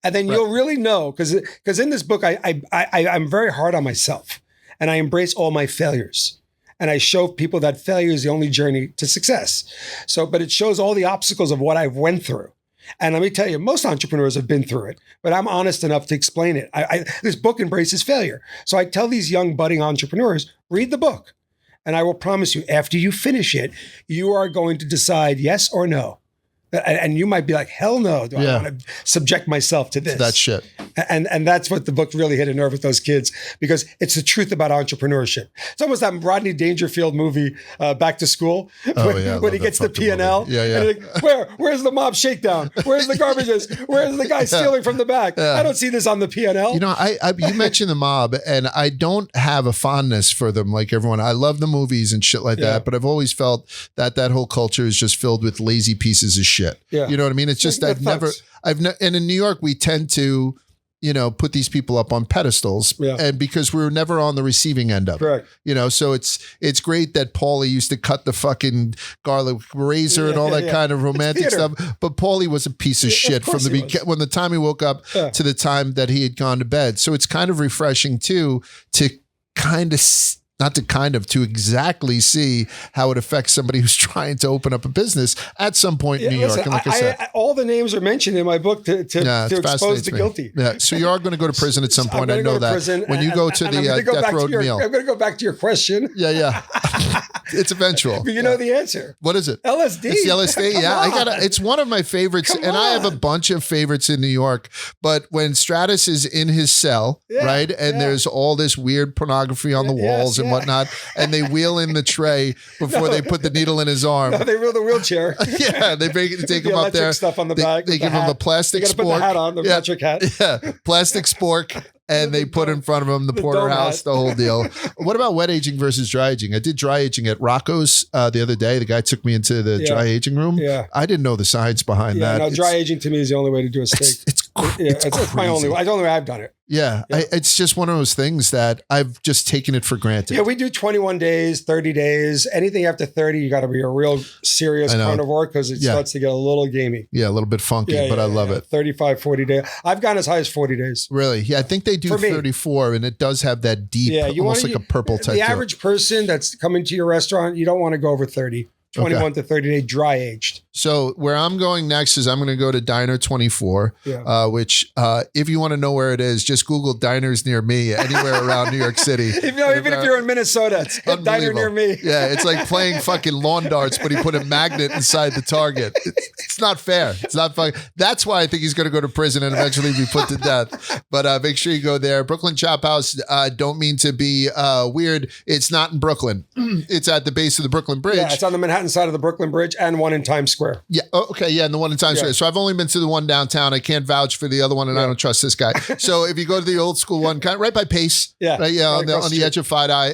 And then you'll really know, because in this book, I'm very hard on myself and I embrace all my failures. And I show people that failure is the only journey to success. But it shows all the obstacles of what I've went through. And let me tell you, most entrepreneurs have been through it, but I'm honest enough to explain it. This book embraces failure. So I tell these young budding entrepreneurs, read the book. And I will promise you, after you finish it, you are going to decide yes or no. And you might be like, hell no, do I want to subject myself to this? That shit. And that's what the book really hit a nerve with those kids, because it's the truth about entrepreneurship. It's almost that Rodney Dangerfield movie, Back to School, when he gets the P&L. And like, where's the mob shakedown? Where's the garbages? Where's the guy stealing from the back? I don't see this on the P&L. You know, you mentioned the mob, and I don't have a fondness for them like everyone. I love the movies and shit like that, but I've always felt that whole culture is just filled with lazy pieces of shit. Yeah. You know what I mean? It's just and in New York, we tend to, put these people up on pedestals, and because we were never on the receiving end of it. So it's great that Paulie used to cut the fucking garlic razor and all that kind of romantic stuff. But Paulie was a piece of shit from when the time he woke up to the time that he had gone to bed. So it's kind of refreshing too to kind of to exactly see how it affects somebody who's trying to open up a business at some point in New York. And like I said, all the names are mentioned in my book to expose the guilty. Yeah. So you are going to go to prison at some point. I know that. When you go to the death row meal. I'm going to go back to your question. Yeah. It's eventual. But you know the answer. What is it? LSD. It's the LSD. Yeah. It's one of my favorites. I have a bunch of favorites in New York. But when Stratis is in his cell, right? And there's all this weird pornography on the walls and whatnot, and they wheel in the tray before they put the needle in his arm. No, they wheel the wheelchair. They take him up there. Stuff on the back. They give him a plastic spork. Put the hat on, the electric hat. Yeah, plastic spork. And they put in front of him the porterhouse, the whole deal. What about wet aging versus dry aging? I did dry aging at Rocco's the other day. The guy took me into the dry aging room. Yeah. I didn't know the science behind that. No, dry aging to me is the only way to do a steak. It's my only way. It's the only way I've done it. Yeah. It's just one of those things that I've just taken it for granted. Yeah, we do 21 days, 30 days. Anything after 30, you got to be a real serious carnivore because it starts to get a little gamey. Yeah, a little bit funky, but I love it. 35, 40 days. I've gone as high as 40 days. Really? Yeah, I think they do 34, and it does have that deep, almost like a purple type. The average person that's coming to your restaurant, you don't want to go over 30. 21 to 30 day dry aged. So where I'm going next is I'm going to go to Diner 24, which if you want to know where it is, just Google diners near me anywhere around New York City. Even if you're in Minnesota, diner near me. Yeah, it's like playing fucking lawn darts, but he put a magnet inside the target. It's not fair. It's not fun. That's why I think he's going to go to prison and eventually be put to death. But make sure you go there. Brooklyn Chop House, don't mean to be weird. It's not in Brooklyn. It's at the base of the Brooklyn Bridge. Yeah, it's on the Manhattan side of the Brooklyn Bridge and one in Times Square. Yeah. Oh, okay. Yeah. And the one in Times Square. So I've only been to the one downtown. I can't vouch for the other one, and I don't trust this guy. So if you go to the old school one, kind of right by Pace. Yeah. Right. Yeah. On the edge of Five Eye.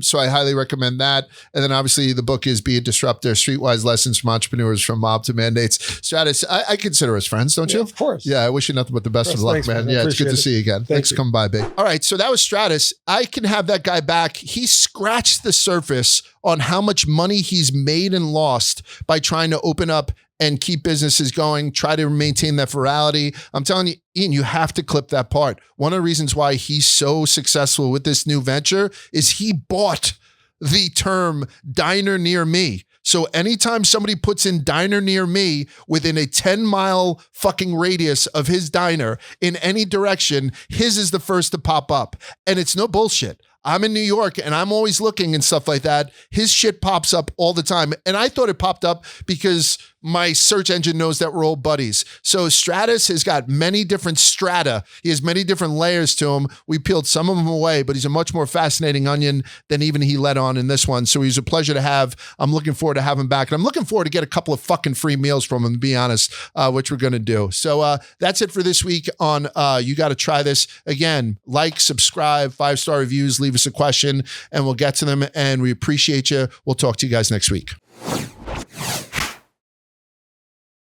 So I highly recommend that. And then obviously the book is Be a Disruptor: Streetwise Lessons from Entrepreneurs from Mob to Mandates. Stratis, I consider us friends, don't you? Of course. Yeah. I wish you nothing but the best of luck, thanks, man. Yeah. It's good to see you again. Thanks for coming by, big. All right. So that was Stratis. I can have that guy back. He scratched the surface on how much money he's made and lost by trying to open up and keep businesses going, try to maintain that virality. I'm telling you, Ian, you have to clip that part. One of the reasons why he's so successful with this new venture is he bought the term diner near me. So anytime somebody puts in diner near me within a 10-mile fucking radius of his diner in any direction, his is the first to pop up. And it's no bullshit. I'm in New York and I'm always looking and stuff like that. His shit pops up all the time. And I thought it popped up because my search engine knows that we're old buddies. So Stratis has got many different strata. He has many different layers to him. We peeled some of them away, but he's a much more fascinating onion than even he let on in this one. So he's a pleasure to have. I'm looking forward to having him back. And I'm looking forward to get a couple of fucking free meals from him, to be honest, which we're going to do. So that's it for this week on You Got to Try This. Again, like, subscribe, 5-star reviews, leave us a question, and we'll get to them. And we appreciate you. We'll talk to you guys next week.